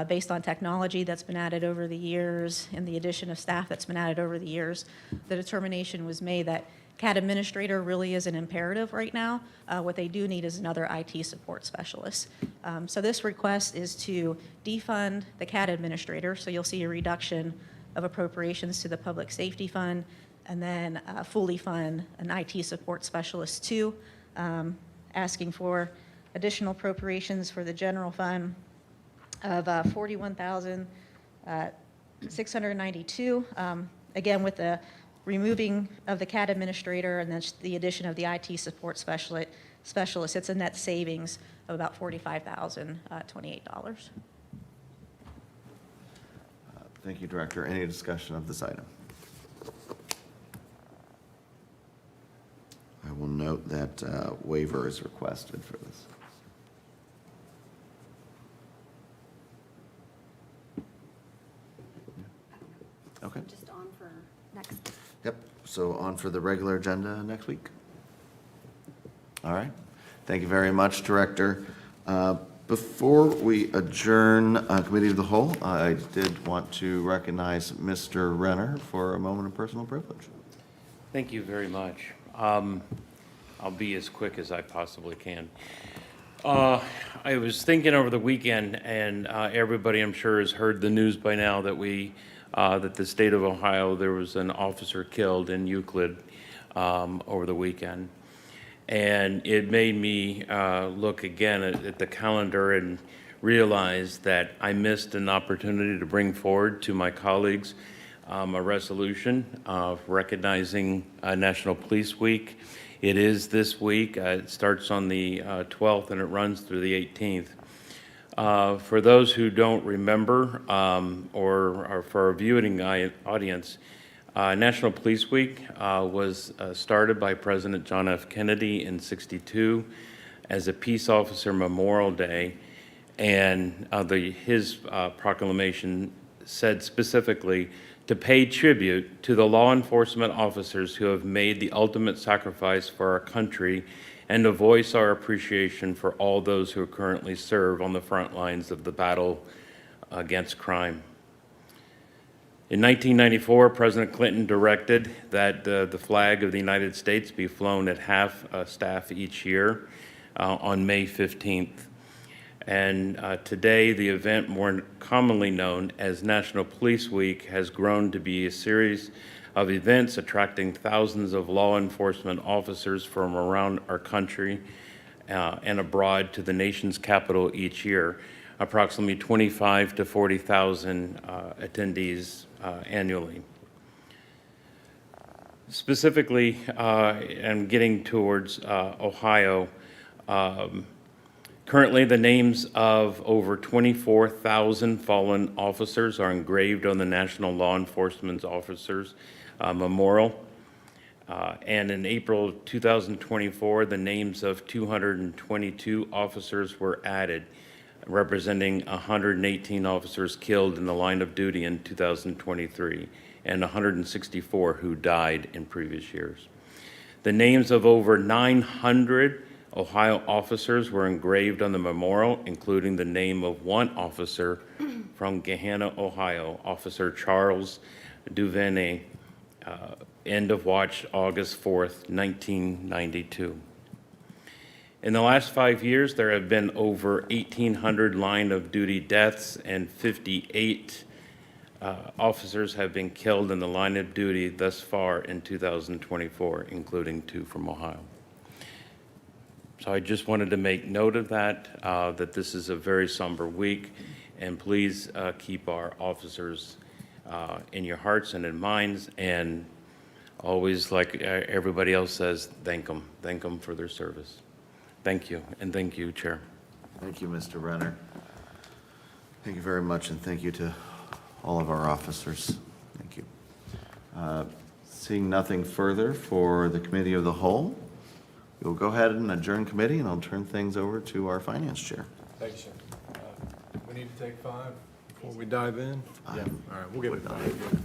based on technology that's been added over the years and the addition of staff that's been added over the years. The determination was made that CAD administrator really is an imperative right now. What they do need is another IT support specialist. So this request is to defund the CAD administrator, so you'll see a reduction of appropriations to the public safety fund, and then fully fund an IT support specialist too, asking for additional appropriations for the general fund of $41,692. Again, with the removing of the CAD administrator and then the addition of the IT support specialist, it's a net savings of about $45,028. Thank you, Director. Any discussion of this item? I will note that waiver is requested for this. Okay. Just on for next. Yep, so on for the regular agenda next week. All right, thank you very much, Director. Before we adjourn Committee of the Whole, I did want to recognize Mr. Renner for a moment of personal privilege. Thank you very much. I'll be as quick as I possibly can. I was thinking over the weekend, and everybody I'm sure has heard the news by now that that the state of Ohio, there was an officer killed in Euclid over the weekend. And it made me look again at the calendar and realize that I missed an opportunity to bring forward to my colleagues a resolution recognizing National Police Week. It is this week. It starts on the 12th and it runs through the 18th. For those who don't remember, or for our viewing audience, National Police Week was started by President John F. Kennedy in '62 as a Peace Officer Memorial Day, and his proclamation said specifically to pay tribute to the law enforcement officers who have made the ultimate sacrifice for our country and to voice our appreciation for all those who currently serve on the front lines of the battle against crime. In 1994, President Clinton directed that the flag of the United States be flown at half staff each year on May 15th. And today, the event, more commonly known as National Police Week, has grown to be a series of events attracting thousands of law enforcement officers from around our country and abroad to the nation's capital each year. Approximately 25 to 40,000 attendees annually. Specifically, and getting towards Ohio, currently the names of over 24,000 fallen officers are engraved on the National Law Enforcement Officers Memorial. And in April 2024, the names of 222 officers were added, representing 118 officers killed in the line of duty in 2023 and 164 who died in previous years. The names of over 900 Ohio officers were engraved on the memorial, including the name of one officer from Gahanna, Ohio, Officer Charles Duvernay, end of watch August 4th, 1992. In the last 5 years, there have been over 1,800 line of duty deaths and 58 officers have been killed in the line of duty thus far in 2024, including 2 from Ohio. So I just wanted to make note of that, that this is a very somber week, and please keep our officers in your hearts and in minds, and always, like everybody else says, thank them for their service. Thank you, and thank you, Chair. Thank you, Mr. Renner. Thank you very much, and thank you to all of our officers. Thank you. Seeing nothing further for the Committee of the Whole, we'll go ahead and adjourn committee, and I'll turn things over to our Finance Chair. Thank you, sir. We need to take 5 before we dive in? Yeah. All right, we'll give it 5.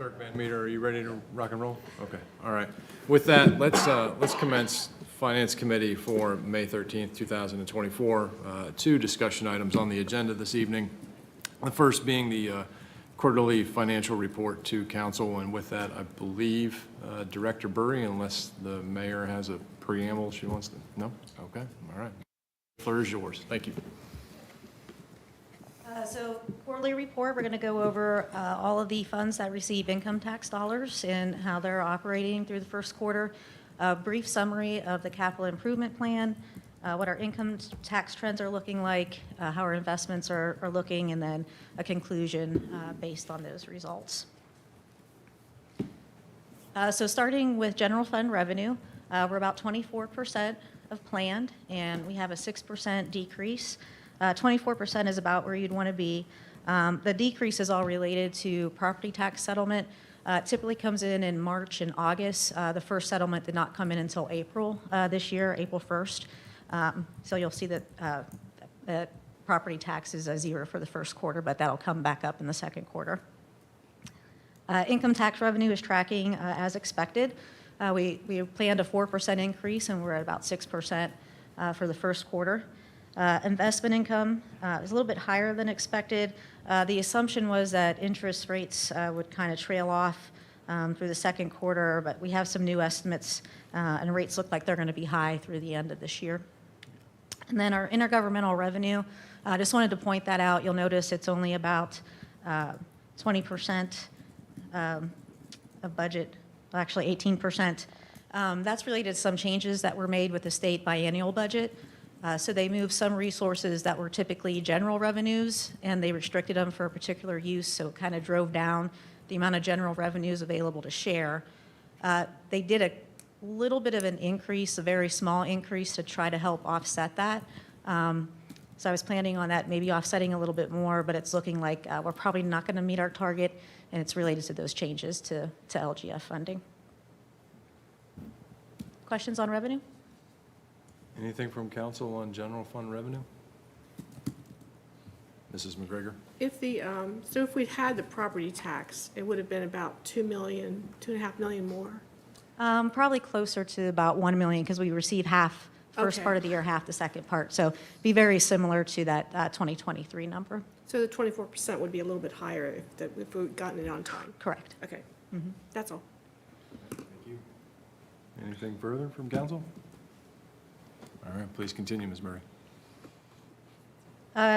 Clerk Van Meter, are you ready to rock and roll? Okay, all right. With that, let's commence Finance Committee for May 13th, 2024. Two discussion items on the agenda this evening. The first being the quarterly financial report to council, and with that, I believe Director Burry, unless the mayor has a preamble she wants to, no? Okay, all right. The floor is yours. Thank you. So quarterly report, we're going to go over all of the funds that receive income tax dollars and how they're operating through the first quarter. A brief summary of the capital improvement plan, what our income tax trends are looking like, how our investments are looking, and then a conclusion based on those results. So starting with general fund revenue, we're about 24% of planned, and we have a 6% decrease. 24% is about where you'd want to be. The decrease is all related to property tax settlement. It typically comes in March and August. The first settlement did not come in until April this year, April 1st. So you'll see that property tax is a 0 for the first quarter, but that'll come back up in the second quarter. Income tax revenue is tracking as expected. We planned a 4% increase, and we're at about 6% for the first quarter. Investment income is a little bit higher than expected. The assumption was that interest rates would kind of trail off through the second quarter, but we have some new estimates, and rates look like they're going to be high through the end of this year. And then our intergovernmental revenue, I just wanted to point that out. You'll notice it's only about 20% of budget, well, actually 18%. That's related to some changes that were made with the state biennial budget. So they moved some resources that were typically general revenues, and they restricted them for a particular use, so it kind of drove down the amount of general revenues available to share. They did a little bit of an increase, a very small increase, to try to help offset that. So I was planning on that maybe offsetting a little bit more, but it's looking like we're probably not going to meet our target, and it's related to those changes to LGF funding. Questions on revenue? Anything from council on general fund revenue? Mrs. McGregor? If the, so if we'd had the property tax, it would have been about 2 million, 2.5 million more? Probably closer to about 1 million, because we receive half first Okay. part of the year, half the second part. So be very similar to that 2023 number. So the 24% would be a little bit higher if we'd gotten it on time? Correct. Okay, that's all. Thank you. Anything further from council? All right, please continue, Ms. Murray.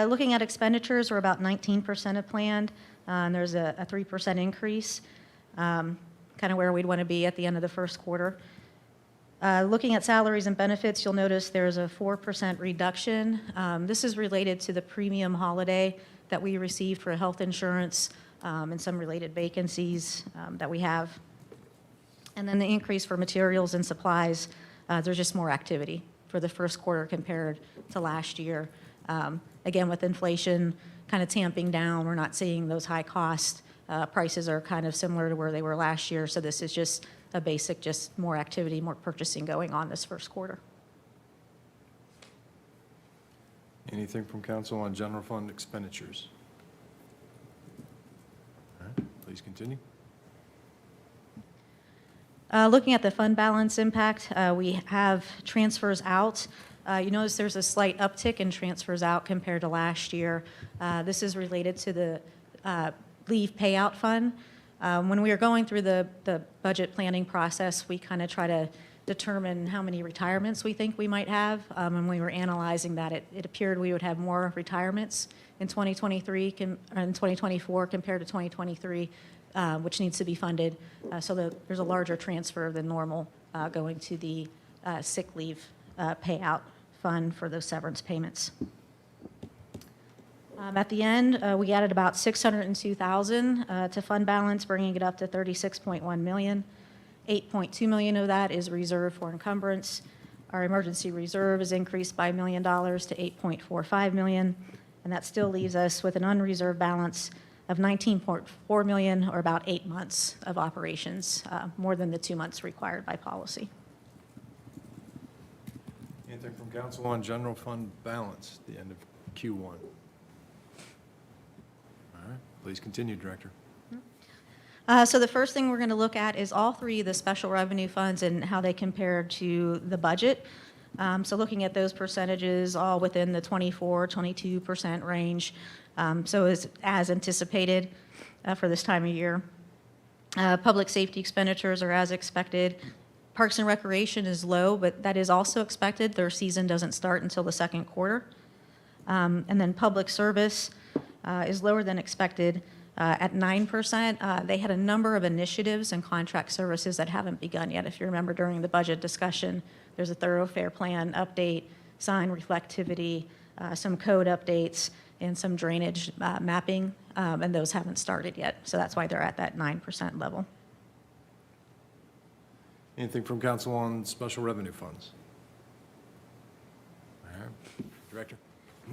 Looking at expenditures, we're about 19% of planned, and there's a 3% increase, kind of where we'd want to be at the end of the first quarter. Looking at salaries and benefits, you'll notice there's a 4% reduction. This is related to the premium holiday that we received for health insurance and some related vacancies that we have. And then the increase for materials and supplies, there's just more activity for the first quarter compared to last year. Again, with inflation kind of tamping down, we're not seeing those high cost prices are kind of similar to where they were last year. So this is just a basic, just more activity, more purchasing going on this first quarter. Anything from council on general fund expenditures? All right, please continue. Looking at the fund balance impact, we have transfers out. You notice there's a slight uptick in transfers out compared to last year. This is related to the leave payout fund. When we were going through the budget planning process, we kind of try to determine how many retirements we think we might have. When we were analyzing that, it appeared we would have more retirements in 2023 or in 2024 compared to 2023, which needs to be funded. So there's a larger transfer than normal going to the sick leave payout fund for those severance payments. At the end, we added about $602,000 to fund balance, bringing it up to $36.1 million. $8.2 million of that is reserved for encumbrance. Our emergency reserve is increased by $1 million to $8.45 million, and that still leaves us with an unreserved balance of $19.4 million, or about 8 months of operations, more than the 2 months required by policy. Anything from council on general fund balance at the end of Q1? All right, please continue, Director. So the first thing we're going to look at is all three of the special revenue funds and how they compare to the budget. So looking at those percentages, all within the 24-22% range. So as anticipated for this time of year. Public safety expenditures are as expected. Parks and Recreation is low, but that is also expected. Their season doesn't start until the second quarter. And then Public Service is lower than expected at 9%. They had a number of initiatives and contract services that haven't begun yet. If you remember during the budget discussion, there's a thoroughfare plan update, sign reflectivity, some code updates, and some drainage mapping, and those haven't started yet. So that's why they're at that 9% level. Anything from council on special revenue funds? All right. Director?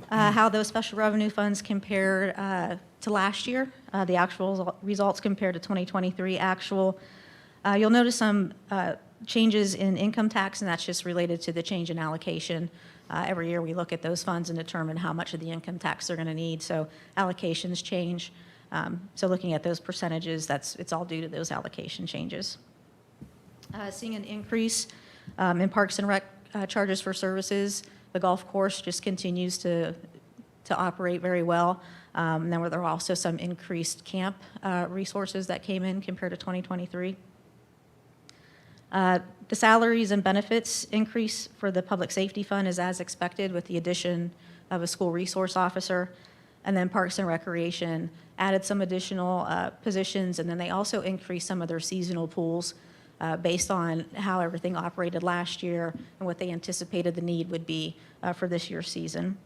How those special revenue funds compare to last year, the actual results compared to 2023 actual. You'll notice some changes in income tax, and that's just related to the change in allocation. Every year we look at those funds and determine how much of the income tax they're going to need, so allocations change. So looking at those percentages, it's all due to those allocation changes. Seeing an increase in Parks and Rec charges for services. The golf course just continues to operate very well. Then there were also some increased camp resources that came in compared to 2023. The salaries and benefits increase for the Public Safety Fund is as expected with the addition of a school resource officer. And then Parks and Recreation added some additional positions, and then they also increased some of their seasonal pools based on how everything operated last year and what they anticipated the need would be for this year's season.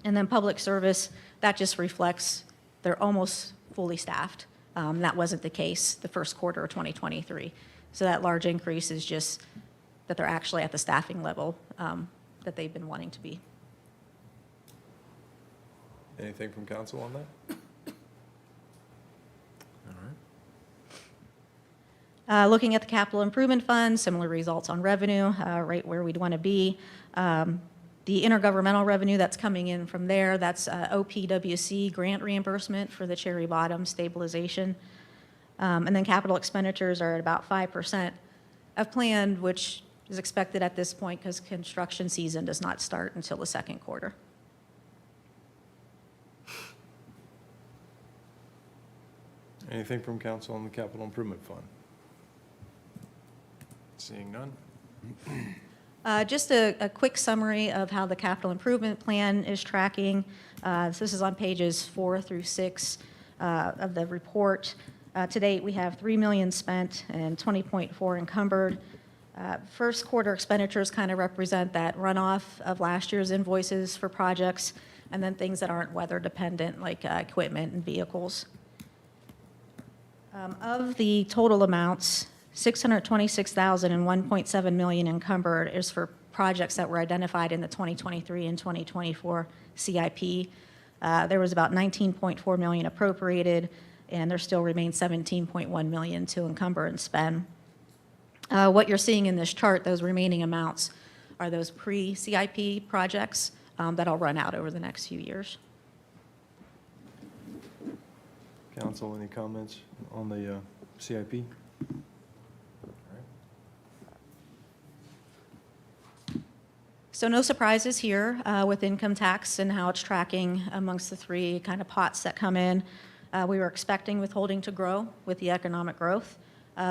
And then Public Service, that just reflects they're almost fully staffed. That wasn't the case the first quarter of 2023. So that large increase is just that they're actually at the staffing level that they've been wanting to be. Anything from council on that? All right. Looking at the capital improvement fund, similar results on revenue, right where we'd want to be. The intergovernmental revenue that's coming in from there, that's OPWC grant reimbursement for the Cherry Bottom stabilization. And then capital expenditures are at about 5% of planned, which is expected at this point because construction season does not start until the second quarter. Anything from council on the capital improvement fund? Seeing none? Just a quick summary of how the capital improvement plan is tracking. So this is on pages 4 through 6 of the report. To date, we have $3 million spent and 20.4 encumbered. First quarter expenditures kind of represent that runoff of last year's invoices for projects, and then things that aren't weather dependent, like equipment and vehicles. Of the total amounts, $626,000 and $1.7 million encumbered is for projects that were identified in the 2023 and 2024 CIP. There was about $19.4 million appropriated, and there still remains $17.1 million to encumber and spend. What you're seeing in this chart, those remaining amounts, are those pre-CIP projects that'll run out over the next few years. Council, any comments on the CIP? So no surprises here with income tax and how it's tracking amongst the three kind of pots that come in. We were expecting withholding to grow with the economic growth.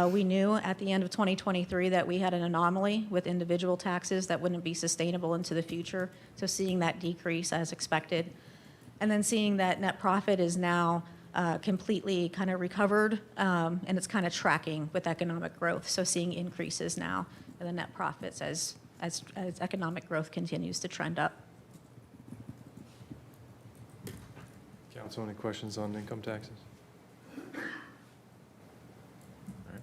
We knew at the end of 2023 that we had an anomaly with individual taxes that wouldn't be sustainable into the future. So seeing that decrease as expected. And then seeing that net profit is now completely kind of recovered, and it's kind of tracking with economic growth. So seeing increases now in the net profits as economic growth continues to trend up. Council, any questions on income taxes? All right.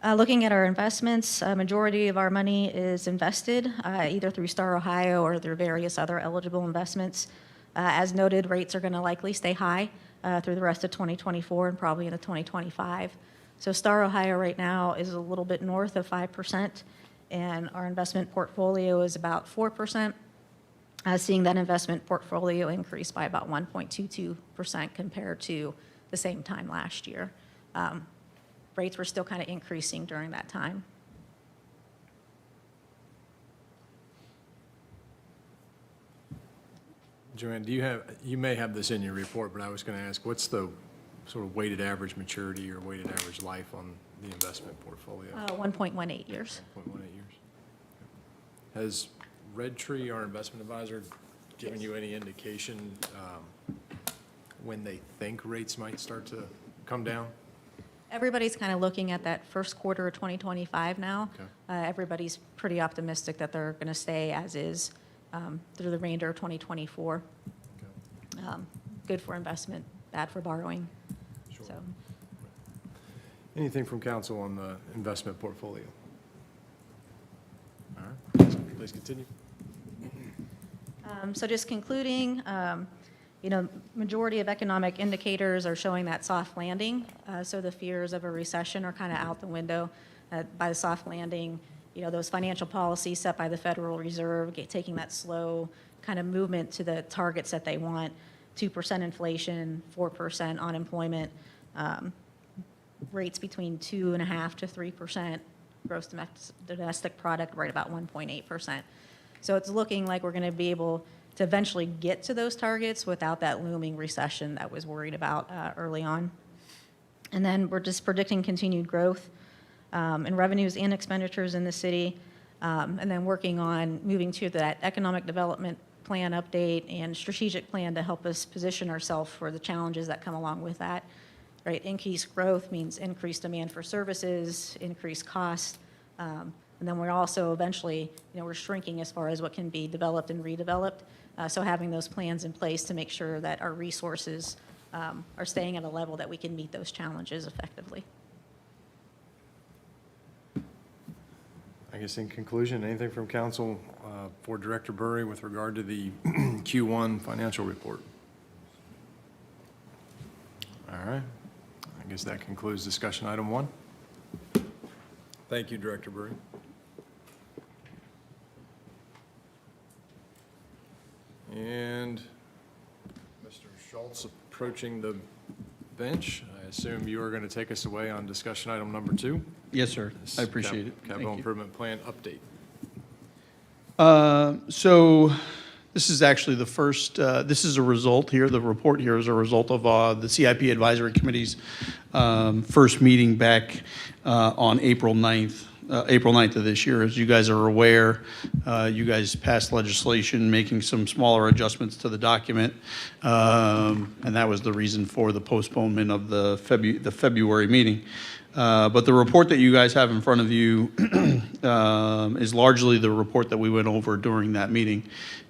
None? Looking at our investments, a majority of our money is invested either through Star Ohio or through various other eligible investments. As noted, rates are going to likely stay high through the rest of 2024 and probably into 2025. So Star Ohio right now is a little bit north of 5%, and our investment portfolio is about 4%, seeing that investment portfolio increase by about 1.22% compared to the same time last year. Rates were still kind of increasing during that time. Joanne, you may have this in your report, but I was going to ask, what's the sort of weighted average maturity or weighted average life on the investment portfolio? 1.18 years. 1.18 years. Has Red Tree, our investment advisor, given you any indication when they think rates might start to come down? Everybody's kind of looking at that first quarter of 2025 now. Okay. Everybody's pretty optimistic that they're going to stay as is through the remainder of 2024. Okay. Good for investment, bad for borrowing. Sure. So, Anything from council on the investment portfolio? All right, please continue. so just concluding, majority of economic indicators are showing that soft landing. So the fears of a recession are kind of out the window. By the soft landing, those financial policies set by the Federal Reserve, taking that slow kind of movement to the targets that they want, 2% inflation, 4% unemployment, rates between 2.5% to 3%, gross domestic product right about 1.8%. So it's looking like we're going to be able to eventually get to those targets without that looming recession that was worried about early on. And then we're just predicting continued growth in revenues and expenditures in the city, and then working on moving to that economic development plan update and strategic plan to help us position ourselves for the challenges that come along with that. Right, increased growth means increased demand for services, increased costs, and then we're also eventually, we're shrinking as far as what can be developed and redeveloped. So having those plans in place to make sure that our resources are staying at a level that we can meet those challenges effectively. I guess in conclusion, anything from council for Director Burry with regard to the Q1 financial report? All right. I guess that concludes discussion item 1. Thank you, Director Burry. And Mr. Schultz approaching the bench. I assume you are going to take us away on discussion item number 2. Yes, sir. I appreciate it. Capital Thank you. Improvement Plan update. So this is actually the first, this is a result here, the report here is a result of the CIP Advisory Committee's first meeting back on April 9th of this year. As you guys are aware, you guys passed legislation making some smaller adjustments to the document, and that was the reason for the postponement of the February meeting. But the report that you guys have in front of you is largely the report that we went over during that meeting.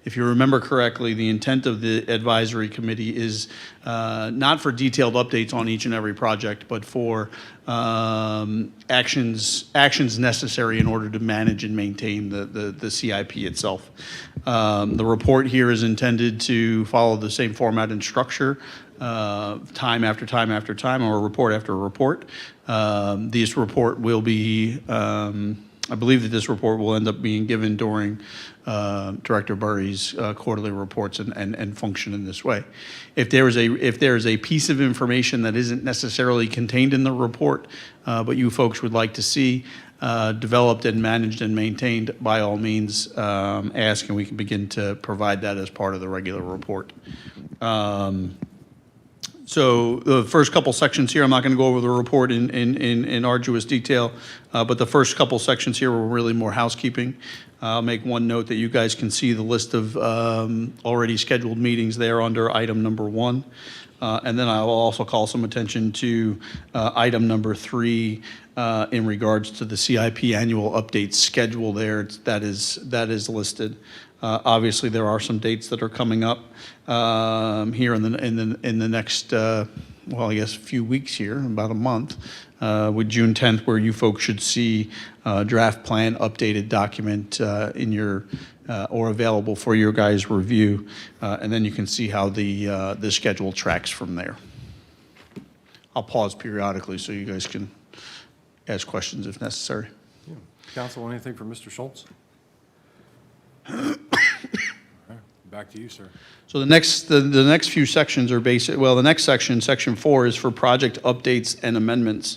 If you remember correctly, the intent of the advisory committee is not for detailed updates on each and every project, but for actions necessary in order to manage and maintain the CIP itself. The report here is intended to follow the same format and structure, time after time after time, or report after report. This report will be, I believe that this report will end up being given during Director Burry's quarterly reports and function in this way. If there is a piece of information that isn't necessarily contained in the report, but you folks would like to see developed and managed and maintained, by all means, ask, and we can begin to provide that as part of the regular report. So the first couple sections here, I'm not going to go over the report in arduous detail, but the first couple sections here were really more housekeeping. I'll make one note that you guys can see the list of already scheduled meetings there under item number 1. And then I will also call some attention to item number 3 in regards to the CIP annual update schedule there. That is listed. Obviously, there are some dates that are coming up here in the next, well, I guess a few weeks here, about a month, with June 10th, where you folks should see draft plan updated document in your or available for your guys' review, and then you can see how the schedule tracks from there. I'll pause periodically so you guys can ask questions if necessary. Yeah. Council, anything from Mr. Schultz? All right. back to you, sir. So the next few sections are basic, well, the next section, section 4, is for project updates and amendments.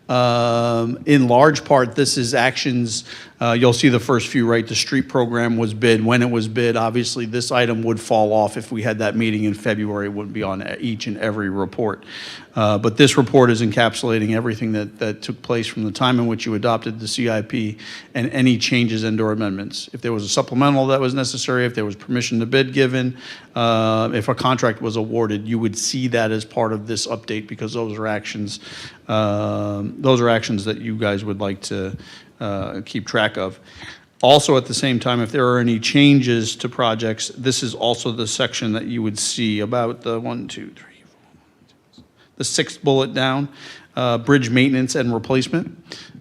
In large part, this is actions, you'll see the first few, right? The street program was bid, when it was bid. Obviously, this item would fall off if we had that meeting in February. It wouldn't be on each and every report. But this report is encapsulating everything that took place from the time in which you adopted the CIP and any changes and/or amendments. If there was a supplemental that was necessary, if there was permission to bid given, if a contract was awarded, you would see that as part of this update because those are actions that you guys would like to keep track of. Also, at the same time, if there are any changes to projects, this is also the section that you would see about the the sixth bullet down, bridge maintenance and replacement.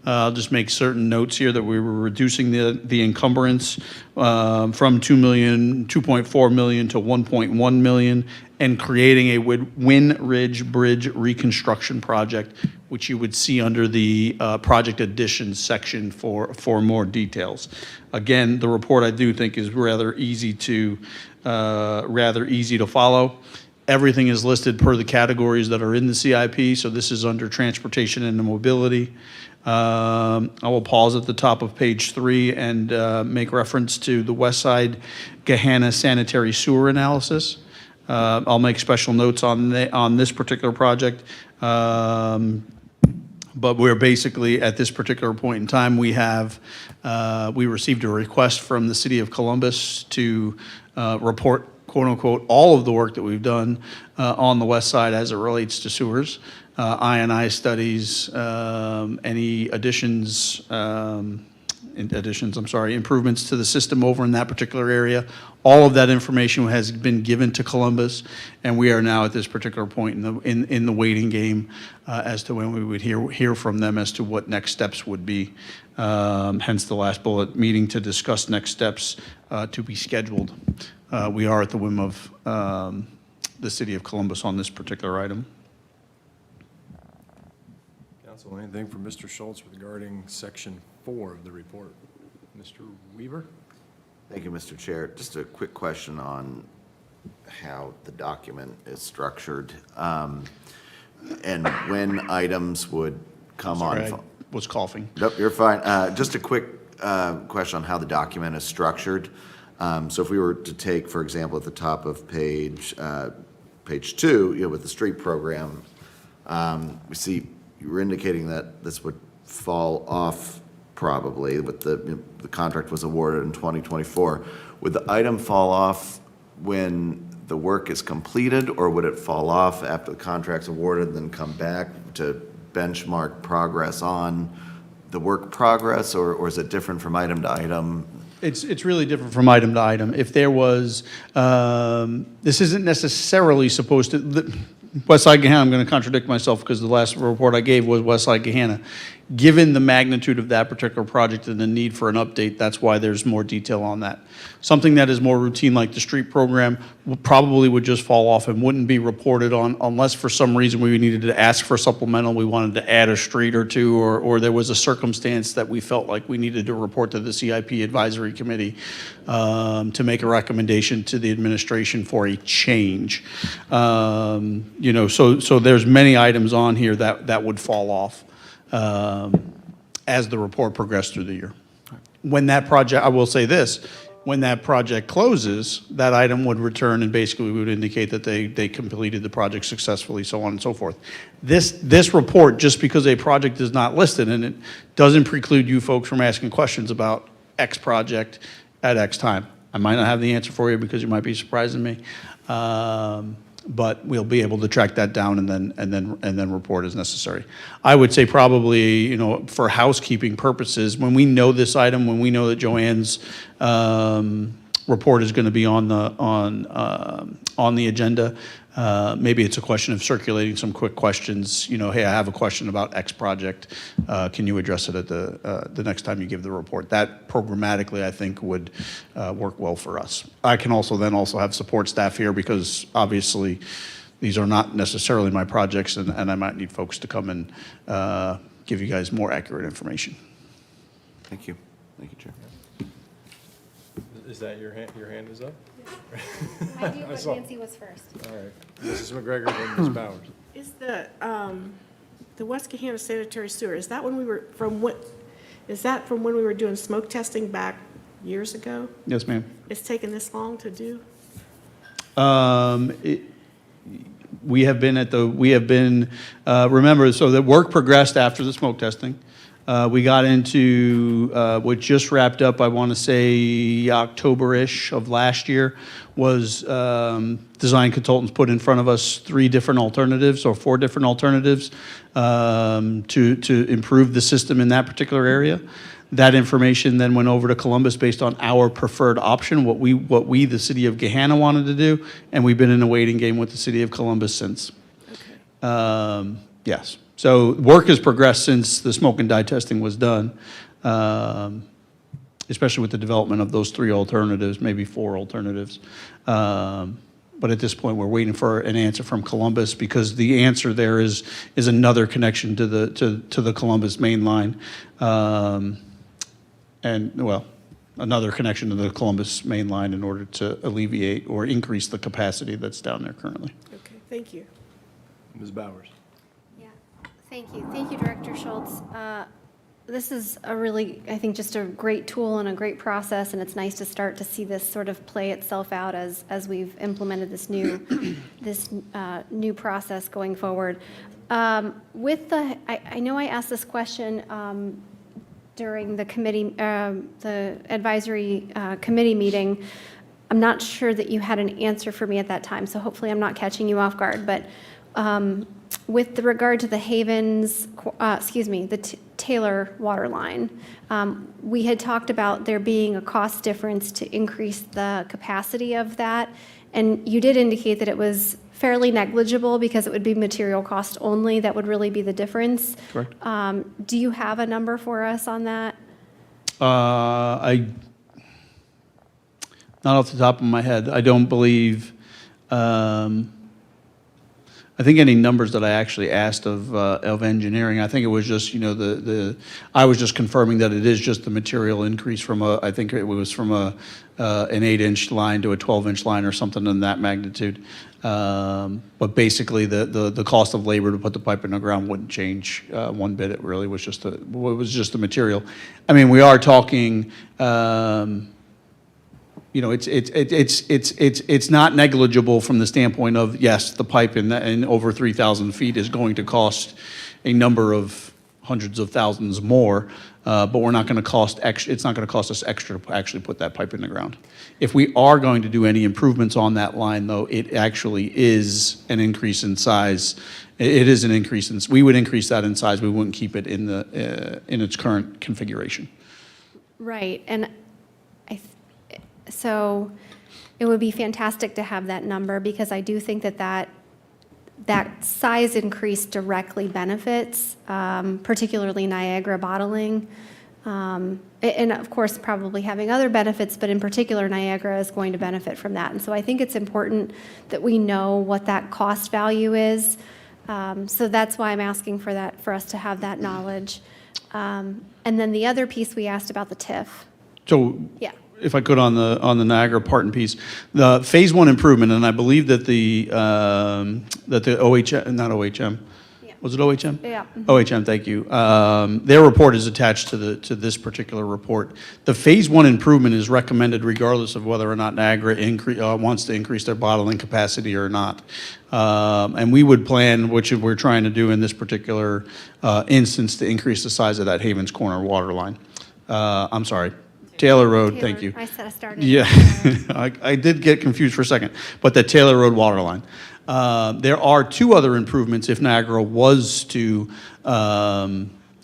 I'll just make certain notes here that we were reducing the encumbrance from 2.4 million to 1.1 million and creating a Wynn Ridge Bridge reconstruction project, which you would see under the project additions section for more details. Again, the report I do think is rather easy to follow. Everything is listed per the categories that are in the CIP, so this is under transportation and mobility. I will pause at the top of page 3 and make reference to the West Side Gahanna sanitary sewer analysis. I'll make special notes on this particular project, but we're basically at this particular point in time, we received a request from the City of Columbus to report, quote unquote, all of the work that we've done on the west side as it relates to sewers, I&I studies, any improvements to the system over in that particular area. All of that information has been given to Columbus, and we are now at this particular point in the waiting game as to when we would hear from them as to what next steps would be. Hence the last bullet, meeting to discuss next steps to be scheduled. We are at the whim of the City of Columbus on this particular item. Council, anything from Mr. Schultz regarding section 4 of the report? Mr. Weaver? Thank you, Mr. Chair. Just a quick question on how the document is structured, and when items would come on. Sorry, I was coughing. Nope, you're fine. Just a quick question on how the document is structured. So if we were to take, for example, at the top of page 2, with the street program, we see you were indicating that this would fall off probably, but the contract was awarded in 2024. Would the item fall off when the work is completed, or would it fall off after the contract's awarded and then come back to benchmark progress on the work progress, or is it different from item to item? It's really different from item to item. If there was, this isn't necessarily supposed to, Westside Gahanna, I'm going to contradict myself because the last report I gave was Westside Gahanna. Given the magnitude of that particular project and the need for an update, that's why there's more detail on that. Something that is more routine like the street program probably would just fall off and wouldn't be reported on unless for some reason we needed to ask for supplemental, we wanted to add a street or two, or there was a circumstance that we felt like we needed to report to the CIP Advisory Committee to make a recommendation to the administration for a change. So there's many items on here that would fall off as the report progressed through the year. When that project, I will say this, when that project closes, that item would return and basically would indicate that they completed the project successfully, so on and so forth. This report, just because a project is not listed in it, doesn't preclude you folks from asking questions about X project at X time. I might not have the answer for you because you might be surprising me. But we'll be able to track that down and then report as necessary. I would say probably, for housekeeping purposes, when we know this item, when we know that Joanne's report is going to be on the agenda, maybe it's a question of circulating some quick questions. Hey, I have a question about X project. Can you address it at the next time you give the report? That programmatically, I think, would work well for us. I can also have support staff here because obviously these are not necessarily my projects, and I might need folks to come and give you guys more accurate information. Thank you. Thank you, Chair. Is that your hand? Your hand is up? I do, I but saw- Nancy was first. All right. Mrs. McGregor, then Ms. Bowers. Is the West Gahanna sanitary sewer, is that when we were, is that from when we were doing smoke testing back years ago? Yes, ma'am. It's taken this long to do? We have been, remember, so the work progressed after the smoke testing. We got into what just wrapped up, I want to say October-ish of last year, was design consultants put in front of us 3 different alternatives or 4 different alternatives to improve the system in that particular area. That information then went over to Columbus based on our preferred option, what we, the city of Gahanna, wanted to do, and we've been in a waiting game with the city of Columbus since. Yes. So work has progressed since the smoke and dye testing was done, especially with the development of those 3 alternatives, maybe 4 alternatives. But at this point, we're waiting for an answer from Columbus because the answer there is another connection to the Columbus main line. And, well, another connection to the Columbus main line in order to alleviate or increase the capacity that's down there currently. Okay, thank you. Ms. Bowers. Yeah, thank you. Thank you, Director Schultz. This is a really, I think, just a great tool and a great process, and it's nice to start to see this sort of play itself out as we've implemented this new process going forward. With I know I asked this question during the committee, the advisory committee meeting. I'm not sure that you had an answer for me at that time, so hopefully I'm not catching you off guard. But with regard to the Havens, the Taylor water line, we had talked about there being a cost difference to increase the capacity of that, and you did indicate that it was fairly negligible because it would be material cost only. That would really be the difference. Correct. Do you have a number for us on that? Not off the top of my head. I don't believe, I think any numbers that I actually asked of engineering, I think it was just, I was just confirming that it is just the material increase from I think it was from an 8-inch line to a 12-inch line or something in that magnitude. But basically, the cost of labor to put the pipe in the ground wouldn't change one bit. It really was just the material. I mean, we are talking, it's not negligible from the standpoint of, yes, the pipe in over 3,000 feet is going to cost a number of hundreds of thousands more, but we're not going to cost it's not going to cost us extra to actually put that pipe in the ground. If we are going to do any improvements on that line, though, it actually is an increase in size. It is an increase in, we would increase that in size. We wouldn't keep it in in its current configuration. Right, and so it would be fantastic to have that number because I do think that size increase directly benefits, particularly Niagara bottling. And of course, probably having other benefits, but in particular, Niagara is going to benefit from that. And so I think it's important that we know what that cost value is. So that's why I'm asking for that, for us to have that knowledge. And then the other piece we asked about the TIF. So, Yeah. if I could, on the Niagara Parton piece, the phase 1 improvement, and I believe that the OHM, not OHM, was it OHM? Yeah. OHM, thank you. Their report is attached to this particular report. The phase 1 improvement is recommended regardless of whether or not Niagara wants to increase their bottling capacity or not. And we would plan, which we're trying to do in this particular instance, to increase the size of that Havens Corner water line. I'm sorry. Taylor Road, thank you. I said I started. Yeah, I did get confused for a second, but the Taylor Road water line. There are 2 other improvements if Niagara was to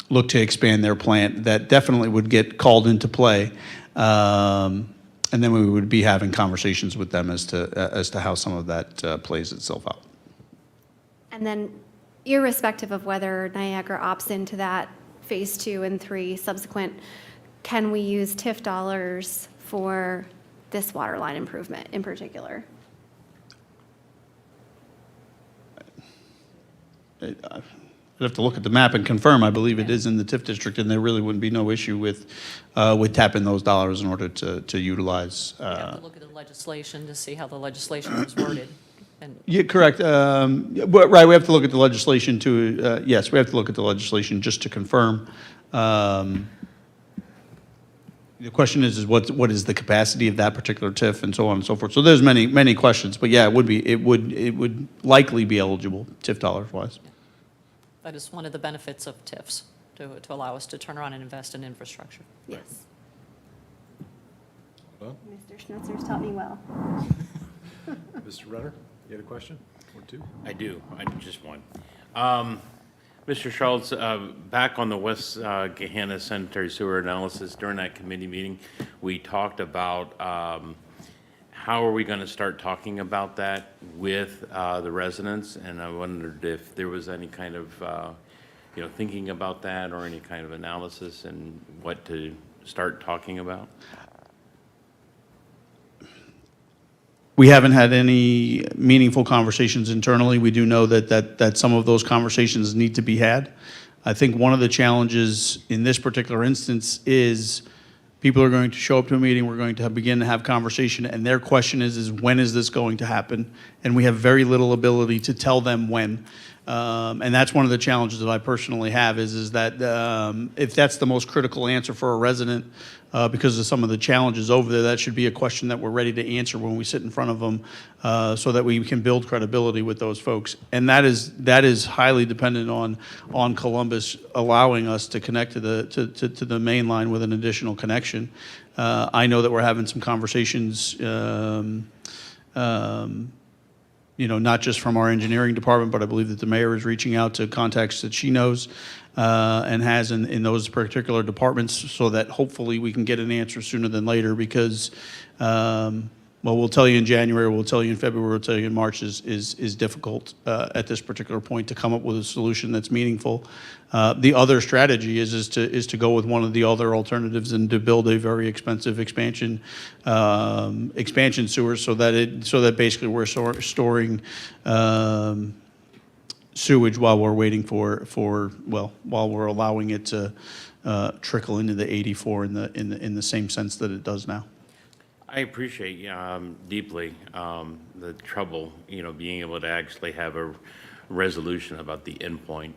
look to expand their plant that definitely would get called into play. And then we would be having conversations with them as to how some of that plays itself out. And then irrespective of whether Niagara opts into that phase 2 and 3 subsequent, can we use TIF dollars for this water line improvement in particular? I I'd have to look at the map and confirm. I believe it is in the TIF district, and there really wouldn't be no issue with tapping those dollars in order to utilize. We have to look at the legislation to see how the legislation was worded. And Yeah, correct. But, right, we have to look at the legislation to, yes, we have to look at the legislation just to confirm. The question is what is the capacity of that particular TIF and so on and so forth. So there's many questions, but yeah, it would likely be eligible TIF dollars wise. that is one of the benefits of TIFs, to allow us to turn around and invest in infrastructure. Yes. Well, Mr. Schnitzer's taught me well. Mr. Renner, you had a question or two? I do, just one. Mr. Schultz, back on the West Gahanna sanitary sewer analysis, during that committee meeting, we talked about how are we going to start talking about that with the residents, and I wondered if there was any kind of, thinking about that or any kind of analysis and what to start talking about? We haven't had any meaningful conversations internally. We do know that some of those conversations need to be had. I think one of the challenges in this particular instance is people are going to show up to a meeting, we're going to begin to have conversation, and their question is when is this going to happen? And we have very little ability to tell them when. And that's one of the challenges that I personally have is that if that's the most critical answer for a resident because of some of the challenges over there, that should be a question that we're ready to answer when we sit in front of them so that we can build credibility with those folks. And that is highly dependent on Columbus allowing us to connect to the main line with an additional connection. I know that we're having some conversations not just from our engineering department, but I believe that the mayor is reaching out to contacts that she knows and has in those particular departments so that hopefully we can get an answer sooner than later because, we'll tell you in January, we'll tell you in February, we'll tell you in March is difficult at this particular point to come up with a solution that's meaningful. The other strategy is to go with one of the other alternatives and to build a very expensive expansion sewer so that basically we're storing sewage while we're waiting while we're allowing it to trickle into the 84 in the same sense that it does now. I appreciate deeply the trouble, being able to actually have a resolution about the endpoint.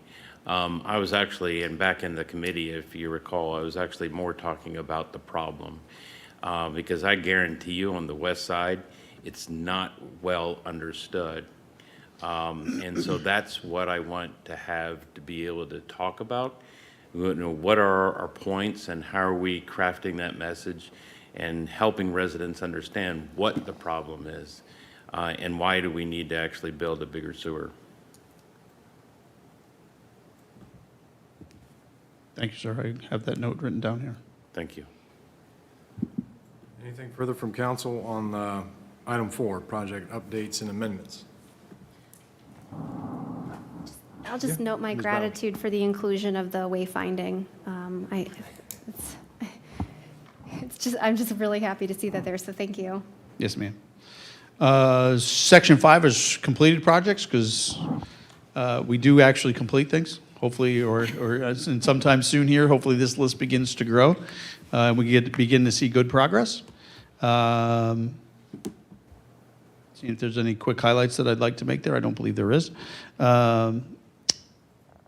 I was actually, and back in the committee, if you recall, I was actually more talking about the problem because I guarantee you on the west side, it's not well understood. And so that's what I want to have to be able to talk about. What are our points and how are we crafting that message and helping residents understand what the problem is and why do we need to actually build a bigger sewer. Thank you, sir. I have that note written down here. Thank you. Anything further from council on item 4, project updates and amendments? I'll just Yeah, note my Ms. Bauer. gratitude for the inclusion of the wayfinding. I'm just really happy to see that there, so thank you. Yes, ma'am. Section 5 is completed projects because we do actually complete things, hopefully, or sometime soon here. Hopefully this list begins to grow. We begin to see good progress. See if there's any quick highlights that I'd like to make there. I don't believe there is. And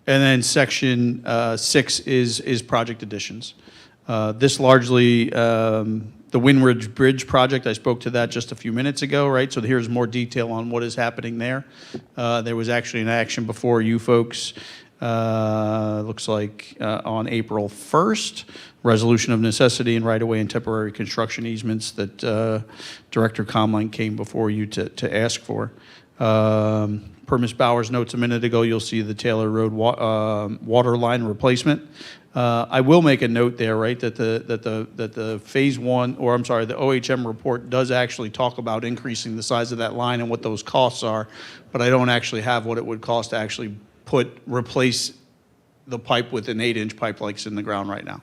then section 6 is project additions. This largely, the Windridge Bridge project, I spoke to that just a few minutes ago, right? So here's more detail on what is happening there. There was actually an action before you folks, looks like on April 1st, resolution of necessity and right-of-way and temporary construction easements that Director Comline came before you to ask for. Per Ms. Bauer's notes a minute ago, you'll see the Taylor Road water line replacement. I will make a note there, right, that the phase 1, or I'm sorry, the OHM report does actually talk about increasing the size of that line and what those costs are, but I don't actually have what it would cost to actually replace the pipe with an 8-inch pipe like's in the ground right now.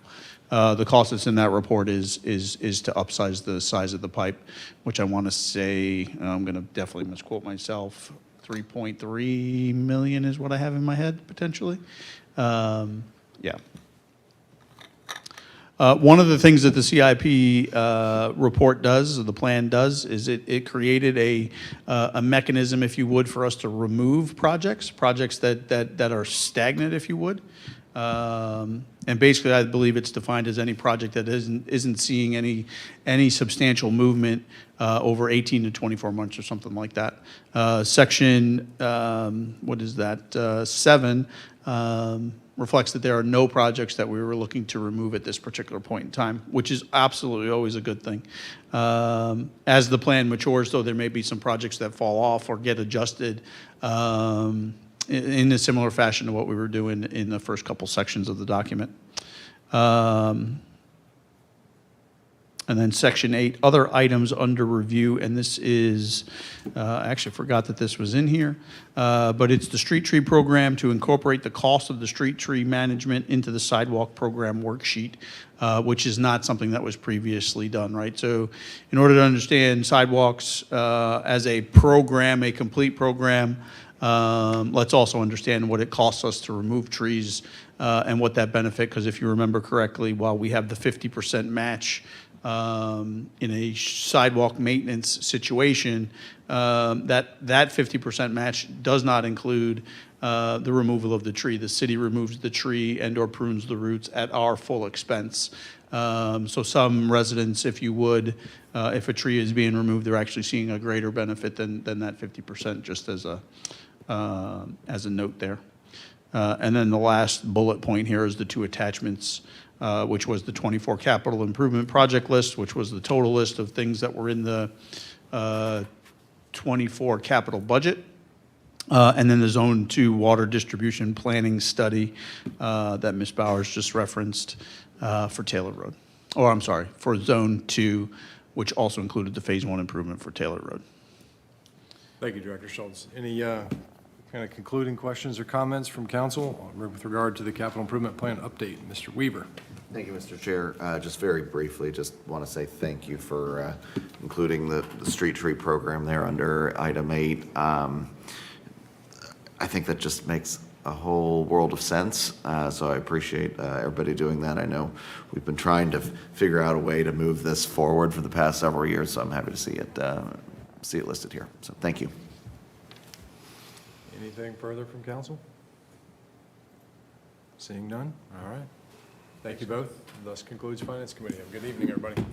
The cost that's in that report is to upsize the size of the pipe, which I want to say, I'm going to definitely misquote myself, 3.3 million is what I have in my head, potentially. Yeah. One of the things that the CIP report does, or the plan does, is it created a mechanism, if you would, for us to remove projects that are stagnant, if you would. And basically, I believe it's defined as any project that isn't seeing any substantial movement over 18 to 24 months or something like that. Section, what is that, 7, reflects that there are no projects that we were looking to remove at this particular point in time, which is absolutely always a good thing. As the plan matures, though, there may be some projects that fall off or get adjusted in a similar fashion to what we were doing in the first couple sections of the document. And then Section 8, other items under review, and this is, I actually forgot that this was in here, but it's the street tree program to incorporate the cost of the street tree management into the sidewalk program worksheet, which is not something that was previously done, right? So in order to understand sidewalks as a program, a complete program, let's also understand what it costs us to remove trees and what that benefit, because if you remember correctly, while we have the 50% match in a sidewalk maintenance situation, that 50% match does not include the removal of the tree. The city removes the tree and/or prunes the roots at our full expense. So some residents, if you would, if a tree is being removed, they're actually seeing a greater benefit than that 50%, just as a note there. And then the last bullet point here is the 2 attachments, which was the 24 capital improvement project list, which was the total list of things that were in the 24 capital budget. And then the Zone 2 water distribution planning study that Ms. Bowers just referenced for Taylor Road. Or I'm sorry, for Zone 2, which also included the Phase 1 improvement for Taylor Road. Thank you, Director Schultz. Any kind of concluding questions or comments from council with regard to the capital improvement plan update? Mr. Weaver. Thank you, Mr. Chair. Just very briefly, just want to say thank you for including the street tree program there under item 8. I think that just makes a whole world of sense, so I appreciate everybody doing that. I know we've been trying to figure out a way to move this forward for the past several years, so I'm happy to see it listed here. So thank you. Anything further from council? Seeing none? All right. Thank you both. Thus concludes Finance Committee. Have a good evening, everybody.